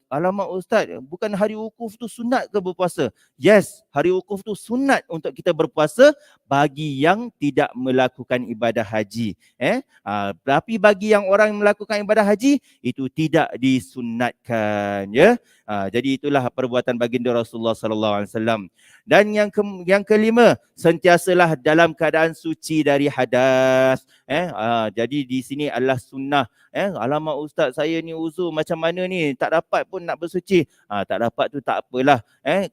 alamak ustaz, bukan hari wukuf tu sunat ke berpuasa? Yes, hari wukuf tu sunat untuk kita berpuasa bagi yang tidak melakukan ibadah haji. Tapi bagi yang orang melakukan ibadah haji, itu tidak disunatkan, ya. Jadi itulah perbuatan baginda Rasulullah sallallahu alaihi wasallam. Dan yang kelima, sentiasalah dalam keadaan suci dari hadas. Jadi di sini adalah sunnah. Alamak ustaz, saya ni uzur macam mana ni, tak dapat pun nak bersuci. Tak dapat tu tak apalah.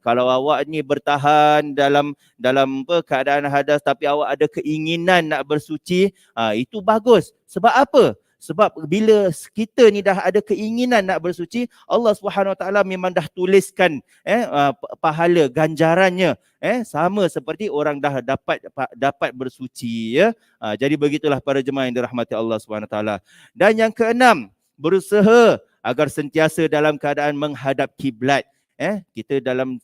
Kalau awak ni bertahan dalam keadaan hadas tapi awak ada keinginan nak bersuci, itu bagus. Sebab apa? Sebab bila kita ni dah ada keinginan nak bersuci, Allah Subhanahu Wa Taala memang dah tuliskan pahala ganjarannya sama seperti orang dah dapat bersuci, ya. Jadi begitulah para jemaah yang dirahmati Allah Subhanahu Wa Taala. Dan yang keenam, berusaha agar sentiasa dalam keadaan menghadap kiblat. Kita dalam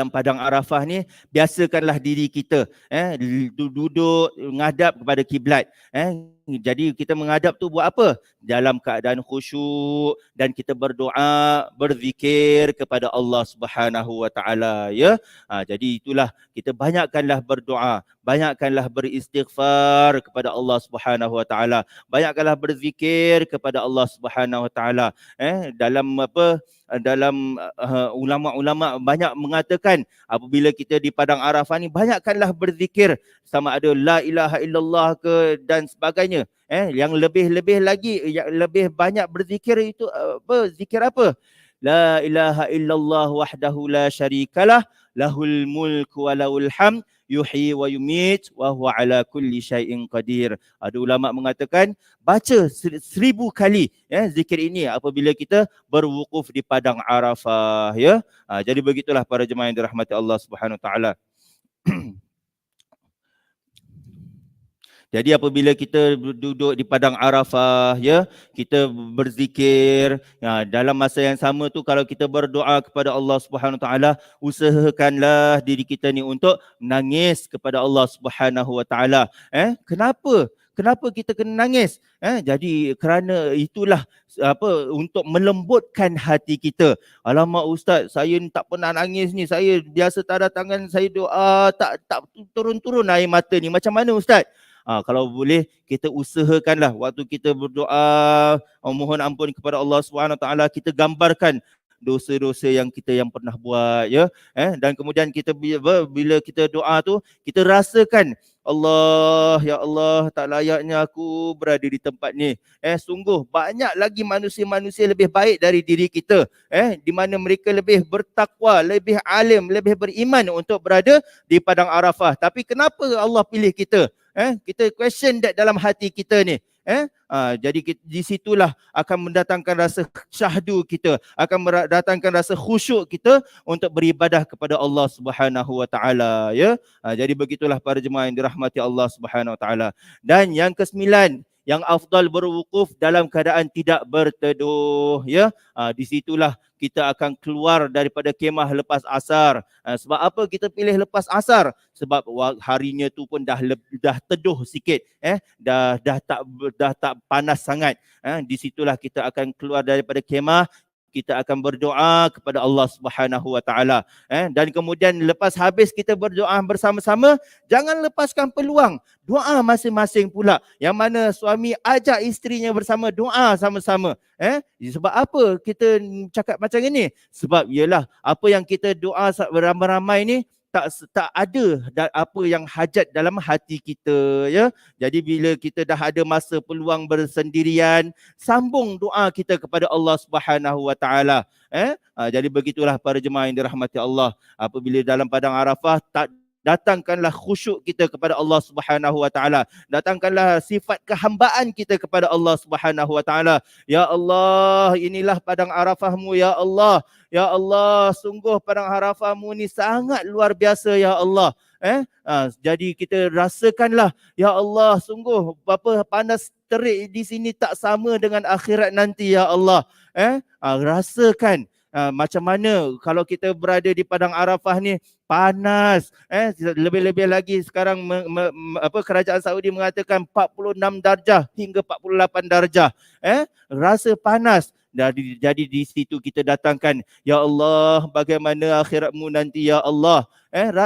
padang Arafah ni, biasakanlah diri kita duduk menghadap kepada kiblat. Jadi kita menghadap tu buat apa? Dalam keadaan khusyuk dan kita berdoa, berzikir kepada Allah Subhanahu Wa Taala, ya. Jadi itulah, kita banyakkanlah berdoa, banyakkanlah beristighfar kepada Allah Subhanahu Wa Taala, banyakkanlah berzikir kepada Allah Subhanahu Wa Taala. Dalam ulama-ulama banyak mengatakan apabila kita di padang Arafah ni, banyakkanlah berzikir, sama ada la ilaha illallah ke dan sebagainya. Yang lebih-lebih lagi, yang lebih banyak berzikir itu zikir apa? La ilaha illallah wahdahu la syarikalah, lahul mulku wa lahul hamd, yuhyi wa yumit wa huwa ala kulli syai'in qadir. Ada ulama mengatakan baca 1000 kali zikir ini apabila kita berwukuf di padang Arafah, ya. Jadi begitulah para jemaah yang dirahmati Allah Subhanahu Wa Taala. Jadi apabila kita duduk di padang Arafah, ya, kita berzikir, dalam masa yang sama tu kalau kita berdoa kepada Allah Subhanahu Taala, usahakanlah diri kita ni untuk menangis kepada Allah Subhanahu Wa Taala. Kenapa kita kena nangis? Jadi kerana itulah untuk melembutkan hati kita. Alamak ustaz, saya ni tak pernah nangis ni. Saya biasa tanda tangan, saya doa tak turun-turun air mata ni. Macam mana ustaz? Kalau boleh kita usahakanlah waktu kita berdoa, mohon ampun kepada Allah Subhanahu Taala, kita gambarkan dosa-dosa yang kita yang pernah buat, ya. Dan kemudian kita bila kita doa tu, kita rasakan, Allah, ya Allah, tak layaknya aku berada di tempat ni. Sungguh banyak lagi manusia-manusia lebih baik dari diri kita, di mana mereka lebih bertakwa, lebih alim, lebih beriman untuk berada di padang Arafah. Tapi kenapa Allah pilih kita? Kita question that dalam hati kita ni. Jadi di situlah akan mendatangkan rasa syahdu kita, akan mendatangkan rasa khusyuk kita untuk beribadah kepada Allah Subhanahu Wa Taala, ya. Jadi begitulah para jemaah yang dirahmati Allah Subhanahu Wa Taala. Dan yang ke-9, yang afdal berwukuf dalam keadaan tidak berteduh, ya. Di situlah kita akan keluar daripada kemah lepas asar. Sebab apa kita pilih lepas asar? Sebab harinya tu pun dah teduh sikit, dah tak panas sangat. Di situlah kita akan keluar daripada kemah, kita akan berdoa kepada Allah Subhanahu Wa Taala. Dan kemudian lepas habis kita berdoa bersama-sama, jangan lepaskan peluang doa masing-masing pula. Yang mana suami ajak isterinya bersama doa sama-sama. Sebab apa kita cakap macam ini? Sebab ialah apa yang kita doa beramai-ramai ni tak ada apa yang hajat dalam hati kita, ya. Jadi bila kita dah ada masa peluang bersendirian, sambung doa kita kepada Allah Subhanahu Wa Taala. Jadi begitulah para jemaah yang dirahmati Allah. Apabila dalam padang Arafah, datangkanlah khusyuk kita kepada Allah Subhanahu Wa Taala. Datangkanlah sifat kehambaan kita kepada Allah Subhanahu Wa Taala. Ya Allah, inilah padang Arafahmu, ya Allah. Ya Allah, sungguh padang Arafahmu ni sangat luar biasa, ya Allah. Jadi kita rasakanlah, ya Allah, sungguh berapa panas terik di sini tak sama dengan akhirat nanti, ya Allah. Rasakan macam mana kalau kita berada di padang Arafah ni panas, lebih-lebih lagi sekarang kerajaan Saudi mengatakan 46 darjah hingga 48 darjah, rasa panas. Jadi di situ kita datangkan, ya Allah, bagaimana akhiratmu nanti, ya Allah.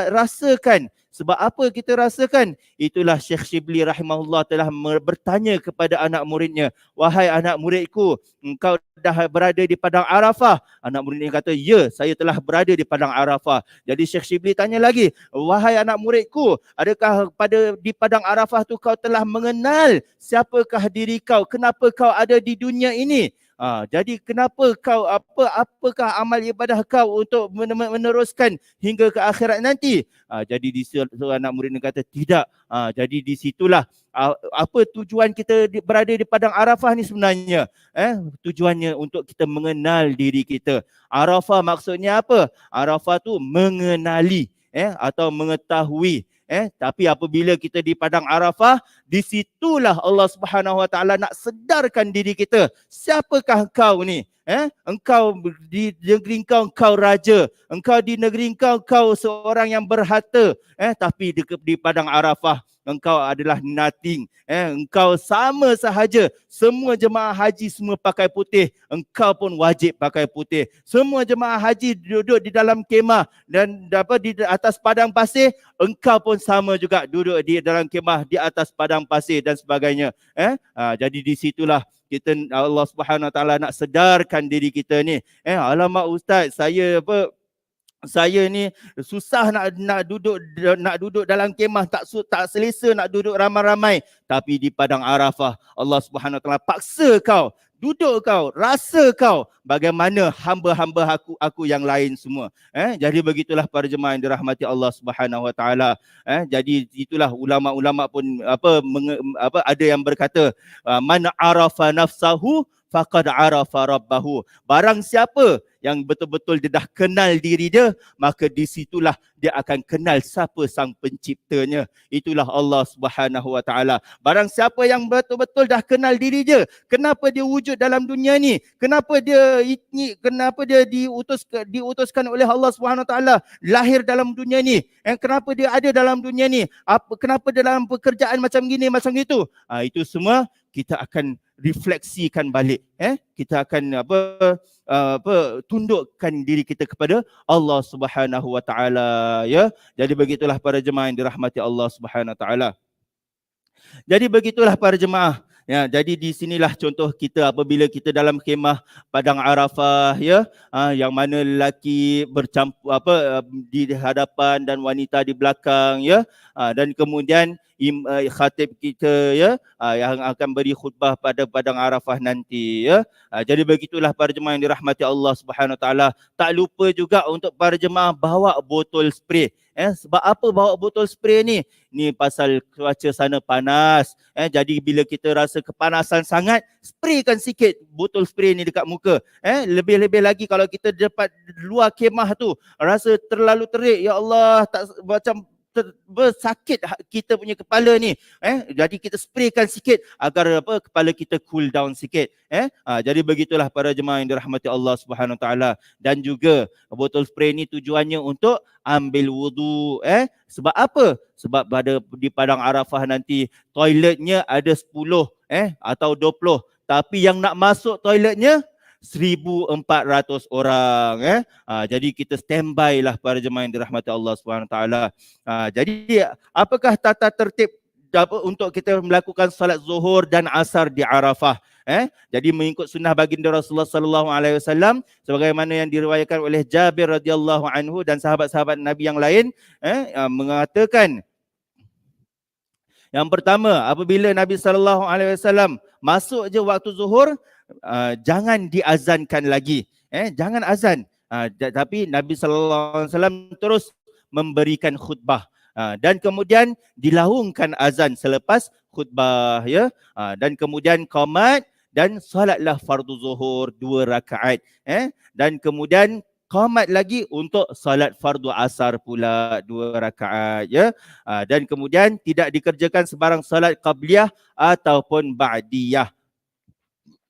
Rasakan. Sebab apa kita rasakan? Itulah Syekh Shibli rahimahullah telah bertanya kepada anak muridnya, wahai anak muridku, engkau dah berada di padang Arafah? Anak muridnya kata, ya, saya telah berada di padang Arafah. Jadi Syekh Shibli tanya lagi, wahai anak muridku, adakah di padang Arafah tu kau telah mengenal siapakah diri kau? Kenapa kau ada di dunia ini? Jadi kenapa kau apakah amal ibadah kau untuk meneruskan hingga ke akhirat nanti? Jadi di seorang anak murid kata tidak. Jadi di situlah apa tujuan kita berada di padang Arafah ni sebenarnya? Tujuannya untuk kita mengenal diri kita. Arafah maksudnya apa? Arafah tu mengenali atau mengetahui. Tapi apabila kita di padang Arafah, di situlah Allah Subhanahu Wa Taala nak sedarkan diri kita. Siapakah kau ni? Engkau di negeri engkau raja. Engkau di negeri engkau seorang yang berharta. Tapi di padang Arafah engkau adalah nothing. Engkau sama sahaja. Semua jemaah haji semua pakai putih. Engkau pun wajib pakai putih. Semua jemaah haji duduk di dalam kemah dan di atas padang pasir. Engkau pun sama juga duduk di dalam kemah di atas padang pasir dan sebagainya. Jadi di situlah kita Allah Subhanahu Wa Taala nak sedarkan diri kita ni. Alamak ustaz, saya ni susah nak duduk dalam kemah, tak selesa nak duduk ramai-ramai. Tapi di padang Arafah Allah Subhanahu Wa Taala paksa kau, duduk kau, rasa kau bagaimana hamba-hamba aku yang lain semua. Jadi begitulah para jemaah yang dirahmati Allah Subhanahu Wa Taala. Jadi itulah ulama-ulama pun ada yang berkata man arafa nafsahu faqad arafa rabbahu. Barang siapa yang betul-betul dia dah kenal diri dia, maka di situlah dia akan kenal siapa sang penciptanya. Itulah Allah Subhanahu Wa Taala. Barang siapa yang betul-betul dah kenal diri dia, kenapa dia wujud dalam dunia ni? Kenapa dia diutuskan oleh Allah Subhanahu Wa Taala lahir dalam dunia ni? Kenapa dia ada dalam dunia ni? Kenapa dia dalam pekerjaan macam gini, macam itu? Itu semua kita akan refleksikan balik. Kita akan tundukkan diri kita kepada Allah Subhanahu Wa Taala, ya. Jadi begitulah para jemaah yang dirahmati Allah Subhanahu Wa Taala. Jadi begitulah para jemaah. Ya, jadi di sinilah contoh kita apabila kita dalam khemah padang Arafah, ya, yang mana lelaki bercampur di hadapan dan wanita di belakang, ya, dan kemudian khatib kita, ya, yang akan beri khutbah pada padang Arafah nanti, ya. Jadi begitulah para jemaah yang dirahmati Allah Subhanahu Wa Taala. Tak lupa juga untuk para jemaah bawa botol spray. Sebab apa bawa botol spray ni? Ni pasal cuaca sana panas. Jadi bila kita rasa kepanasan sangat, spraykan sikit botol spray ni dekat muka. Lebih-lebih lagi kalau kita dapat luar kemah tu, rasa terlalu terik, ya Allah, tak macam bersakit kita punya kepala ni. Jadi kita spraykan sikit agar kepala kita cool down sikit. Jadi begitulah para jemaah yang dirahmati Allah Subhanahu Wa Taala. Dan juga botol spray ni tujuannya untuk ambil wudu. Sebab apa? Sebab di padang Arafah nanti toiletnya ada 10 atau 20. Tapi yang nak masuk toiletnya 1,400 orang. Jadi kita standby lah para jemaah yang dirahmati Allah Subhanahu Taala. Jadi apakah tata tertib untuk kita melakukan salat zuhur dan asar di Arafah? Jadi mengikut sunnah baginda Rasulullah sallallahu alaihi wasallam sebagaimana yang diriwayatkan oleh Jabir radhiyallahu anhu dan sahabat-sahabat Nabi yang lain, mengatakan yang pertama, apabila Nabi sallallahu alaihi wasallam masuk je waktu zuhur, jangan diazankan lagi. Jangan azan. Tapi Nabi sallallahu alaihi wasallam terus memberikan khutbah. Dan kemudian dilaungkan azan selepas khutbah, ya. Dan kemudian qamat dan solatlah fardu zuhur 2 rakaat. Dan kemudian qamat lagi untuk salat fardu asar pula 2 rakaat, ya. Dan kemudian tidak dikerjakan sebarang salat qabliyah ataupun ba'diyah.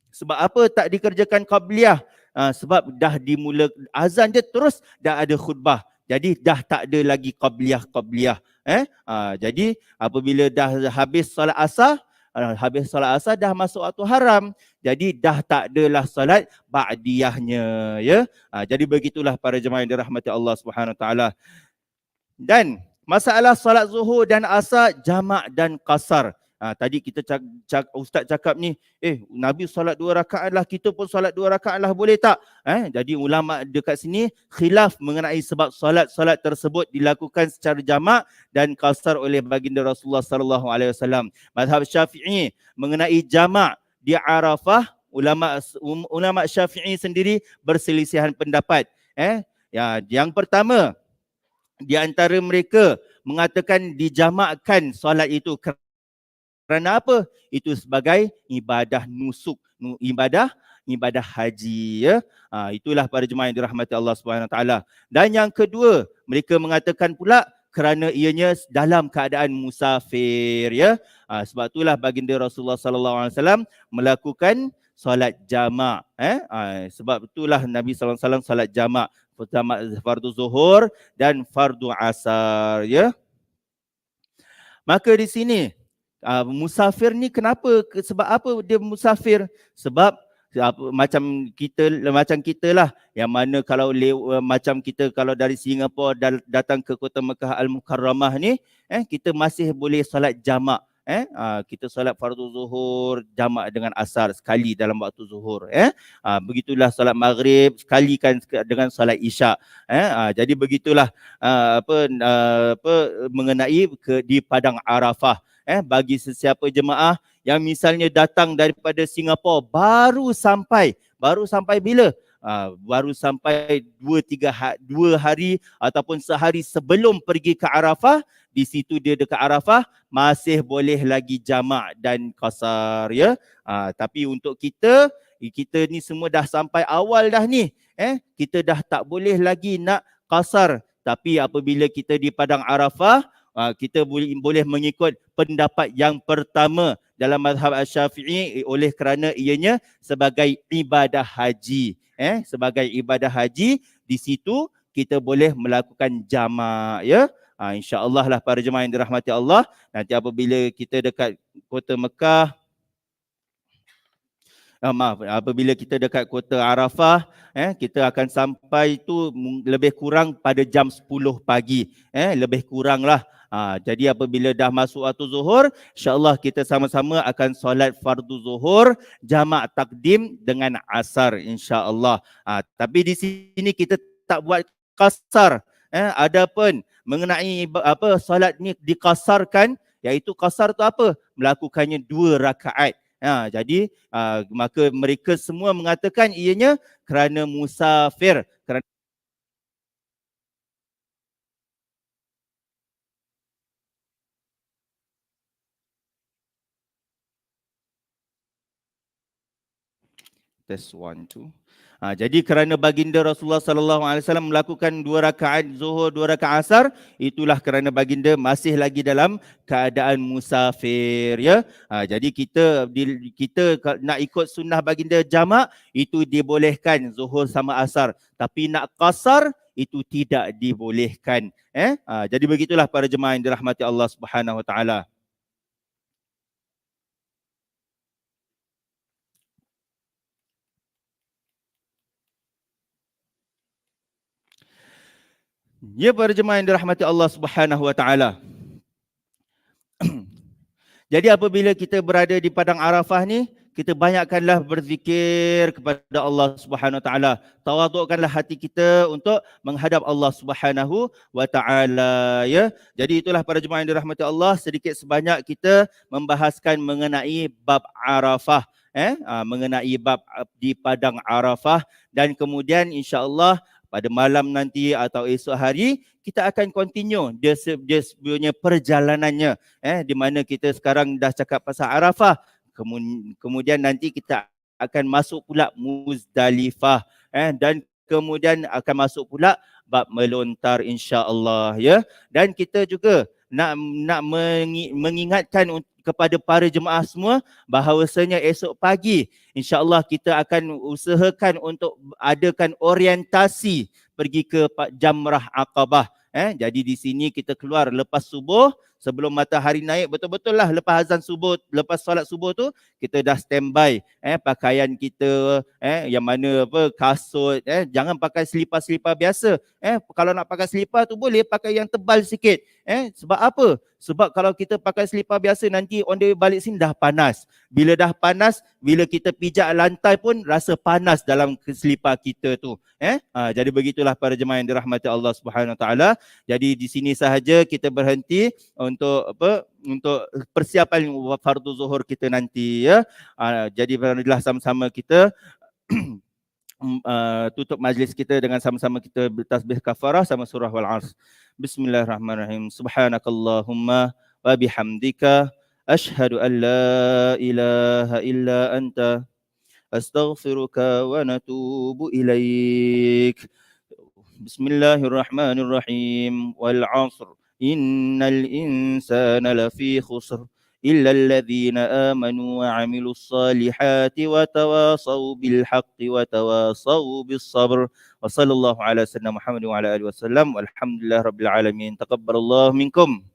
Sebab apa tak dikerjakan qabliyah? Sebab dah dimula azan je terus dah ada khutbah. Jadi dah tak ada lagi qabliyah. Jadi apabila dah habis solat asar, dah masuk waktu haram. Jadi dah tak adalah solat ba'diyahnya, ya. Jadi begitulah para jemaah yang dirahmati Allah Subhanahu Wa Taala. Dan masalah solat zuhur dan asar jamak dan qasar. Tadi kita Ustaz cakap ni, Nabi solat 2 rakaat lah, kita pun solat 2 rakaat lah, boleh tak? Jadi ulama dekat sini khilaf mengenai sebab solat tersebut dilakukan secara jamak dan qasar oleh baginda Rasulullah sallallahu alaihi wasallam. Mazhab Syafi'i mengenai jamak di Arafah ulama Syafi'i sendiri berselisihan pendapat. Ya, yang pertama, di antara mereka mengatakan dijamakkan solat itu kerana apa? Itu sebagai ibadah nusuk, ibadah haji, ya. Itulah para jemaah yang dirahmati Allah Subhanahu Wa Taala. Dan yang kedua, mereka mengatakan pula kerana ianya dalam keadaan musafir, ya. Sebab itulah baginda Rasulullah sallallahu alaihi wasallam melakukan solat jamak, sebab itulah Nabi sallallahu alaihi wasallam solat jamak, pertama fardu zuhur dan fardu asar, ya. Maka di sini musafir ni kenapa, sebab apa dia musafir? Sebab macam kita lah, yang mana kalau macam kita kalau dari Singapura datang ke kota Mekah Al-Mukarramah ni, kita masih boleh solat jamak. Kita solat fardu zuhur jamak dengan asar sekali dalam waktu zuhur. Begitulah solat maghrib sekali kan dengan solat isyak. Jadi begitulah mengenai di padang Arafah. Bagi sesiapa jemaah yang misalnya datang daripada Singapura baru sampai bila? Baru sampai 2 hari ataupun sehari sebelum pergi ke Arafah, di situ dia dekat Arafah masih boleh lagi jamak dan qasar, ya. Tapi untuk kita ni semua dah sampai awal dah ni, kita dah tak boleh lagi nak qasar. Tapi apabila kita di padang Arafah, kita boleh mengikut pendapat yang pertama dalam mazhab Asy-Syafi'i oleh kerana ianya sebagai ibadah haji. Sebagai ibadah haji, di situ kita boleh melakukan jamak, ya. InsyaAllah lah para jemaah yang dirahmati Allah, nanti apabila kita dekat kota Mekah, apabila kita dekat kota Arafah, kita akan sampai tu lebih kurang pada jam 10 pagi, lebih kurang lah. Jadi apabila dah masuk waktu zuhur, insyaAllah kita sama-sama akan solat fardu zuhur jamak takdim dengan asar, insyaAllah. Tapi di sini kita tak buat qasar. Adapun mengenai solat ni dikasarkan, iaitu qasar tu apa? Melakukannya 2 rakaat. Jadi maka mereka semua mengatakan ianya kerana musafir, kerana test 1 2. Jadi kerana baginda Rasulullah sallallahu alaihi wasallam melakukan 2 rakaat zuhur, 2 rakaat asar, itulah kerana baginda masih lagi dalam keadaan musafir, ya. Jadi kita nak ikut sunnah baginda jamak, itu dibolehkan zuhur sama asar. Tapi nak qasar, itu tidak dibolehkan. Jadi begitulah para jemaah yang dirahmati Allah Subhanahu Wa Taala. Ya para jemaah yang dirahmati Allah Subhanahu Wa Taala. Jadi apabila kita berada di padang Arafah ni, kita banyakkanlah berzikir kepada Allah Subhanahu Wa Taala. Tawadukkanlah hati kita untuk menghadap Allah Subhanahu Wa Taala, ya. Jadi itulah para jemaah yang dirahmati Allah, sedikit sebanyak kita membahaskan mengenai bab Arafah, mengenai bab di padang Arafah, dan kemudian insya-Allah pada malam nanti atau esok hari kita akan continue dia punya perjalanannya, di mana kita sekarang dah cakap pasal Arafah, kemudian nanti kita akan masuk pula Muzdalifah, dan kemudian akan masuk pula bab melontar, insya-Allah, ya. Dan kita juga nak mengingatkan kepada para jemaah semua bahawasanya esok pagi insya-Allah kita akan usahakan untuk adakan orientasi pergi ke Jamrah Aqabah. Jadi di sini kita keluar lepas subuh, sebelum matahari naik, betul-betul lah lepas azan subuh, lepas solat subuh tu kita dah standby pakaian kita, yang mana kasut, jangan pakai selipar-selipar biasa. Kalau nak pakai selipar tu boleh pakai yang tebal sikit. Sebab apa? Sebab kalau kita pakai selipar biasa, nanti on the way balik sini dah panas. Bila dah panas, bila kita pijak lantai pun rasa panas dalam selipar kita tu. Jadi begitulah para jemaah yang dirahmati Allah Subhanahu Wa Taala. Jadi di sini sahaja kita berhenti untuk persiapan fardu zuhur kita nanti ya. Jadi marilah sama-sama kita tutup majlis kita dengan sama-sama kita bertasbih kafarah sama surah Wal-'Asr. Bismillahirrahmanirrahim. Subhanakallahumma wa bihamdika asyhadu an la ilaha illa anta astaghfiruka wa natubu ilaik. Bismillahirrahmanirrahim. Wal 'asr innal insana lafi khusr illa alladhina amanu wa 'amilus salihati wa tawasaw bil haqqi wa tawasaw bis sabr. Wa sallallahu ala sayyidina Muhammad wa ala alihi wasallam. Walhamdulillahi rabbil alamin. Taqabbalallahu minkum.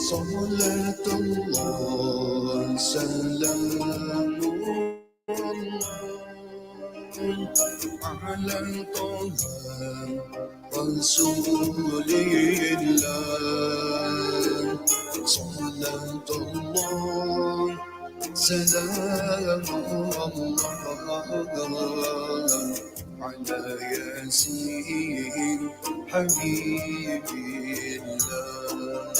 صلاة الله سلام على طه رسول الله. صلاة الله سلام الله على ياسين حبيب الله.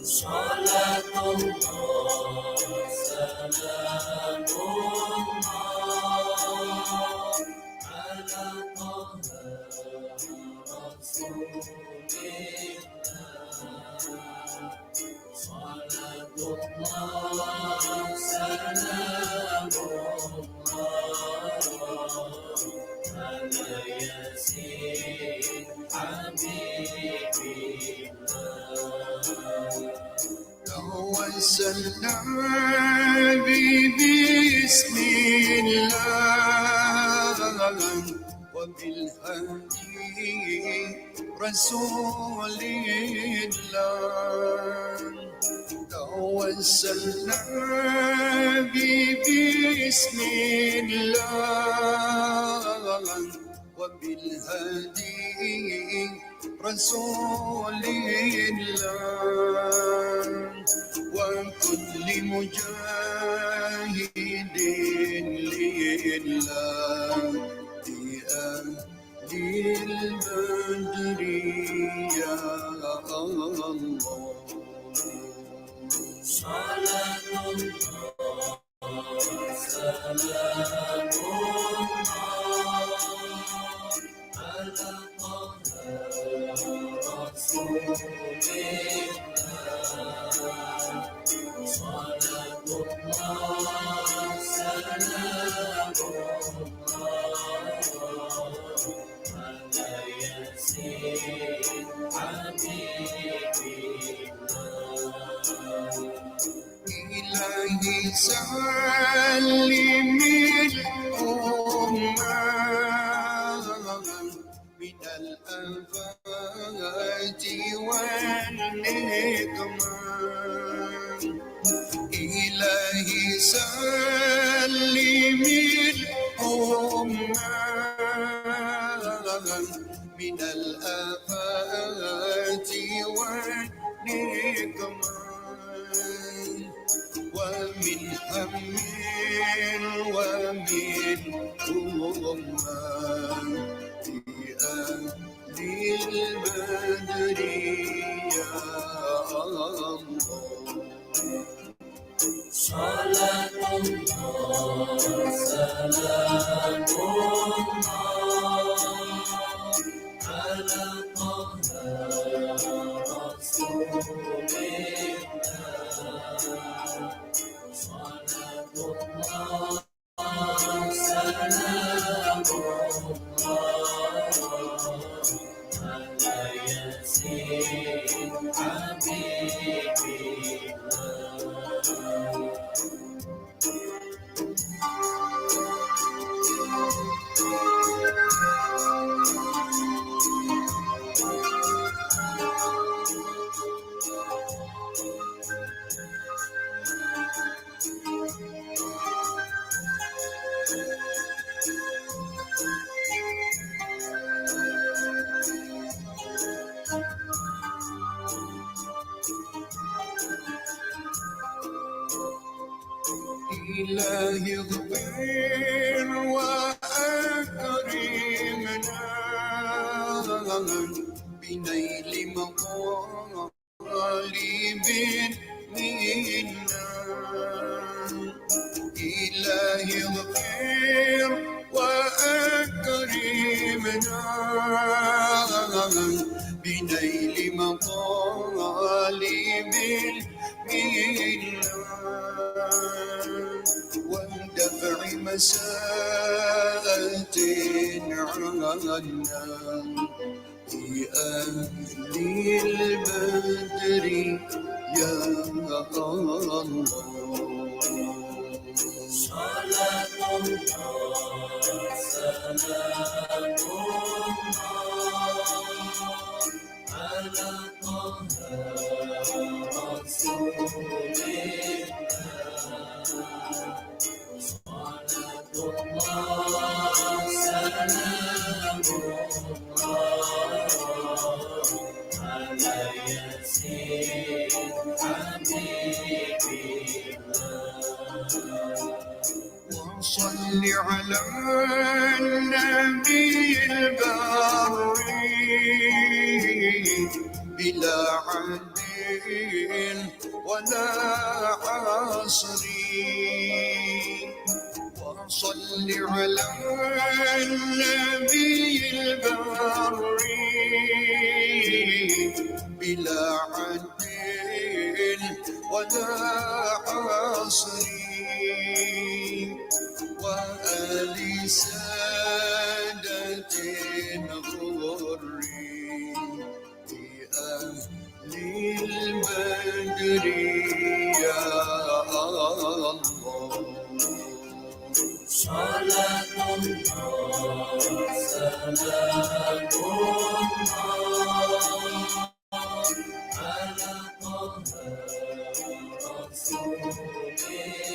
صلاة الله سلام الله على طه رسول الله. صلاة الله سلام الله على ياسين حبيب الله. توسلنا بسم الله وبالهدي رسول الله. توسلنا بسم الله وبالهدي رسول الله وكل مجاهد لله بأهل البدر يا الله. صلاة الله سلام الله على طه رسول الله. صلاة الله سلام الله على ياسين حبيب الله. إلهي سلم الأمة من الآفات والنقمة. إلهي سلم الأمة من الآفات والنقمة ومن هم ومن غمة بأهل البدر يا الله. صلاة الله سلام الله على طه رسول الله. صلاة الله سلام الله على ياسين حبيب الله. إلهي اغفر وأكرمنا بنيل مطالب منا. إلهي اغفر وأكرمنا بنيل مطالب منا ودفع مساءة عنا في أهل البدر يا الله. صلاة الله سلام الله على طه رسول الله. صلاة الله سلام الله على ياسين حبيب الله. وصل على النبي البري بلا عد ولا حصر. وصل على النبي البري بلا عد ولا حصر وآل سادة غر في أهل البدر يا الله. صلاة الله سلام الله على طه رسول الله.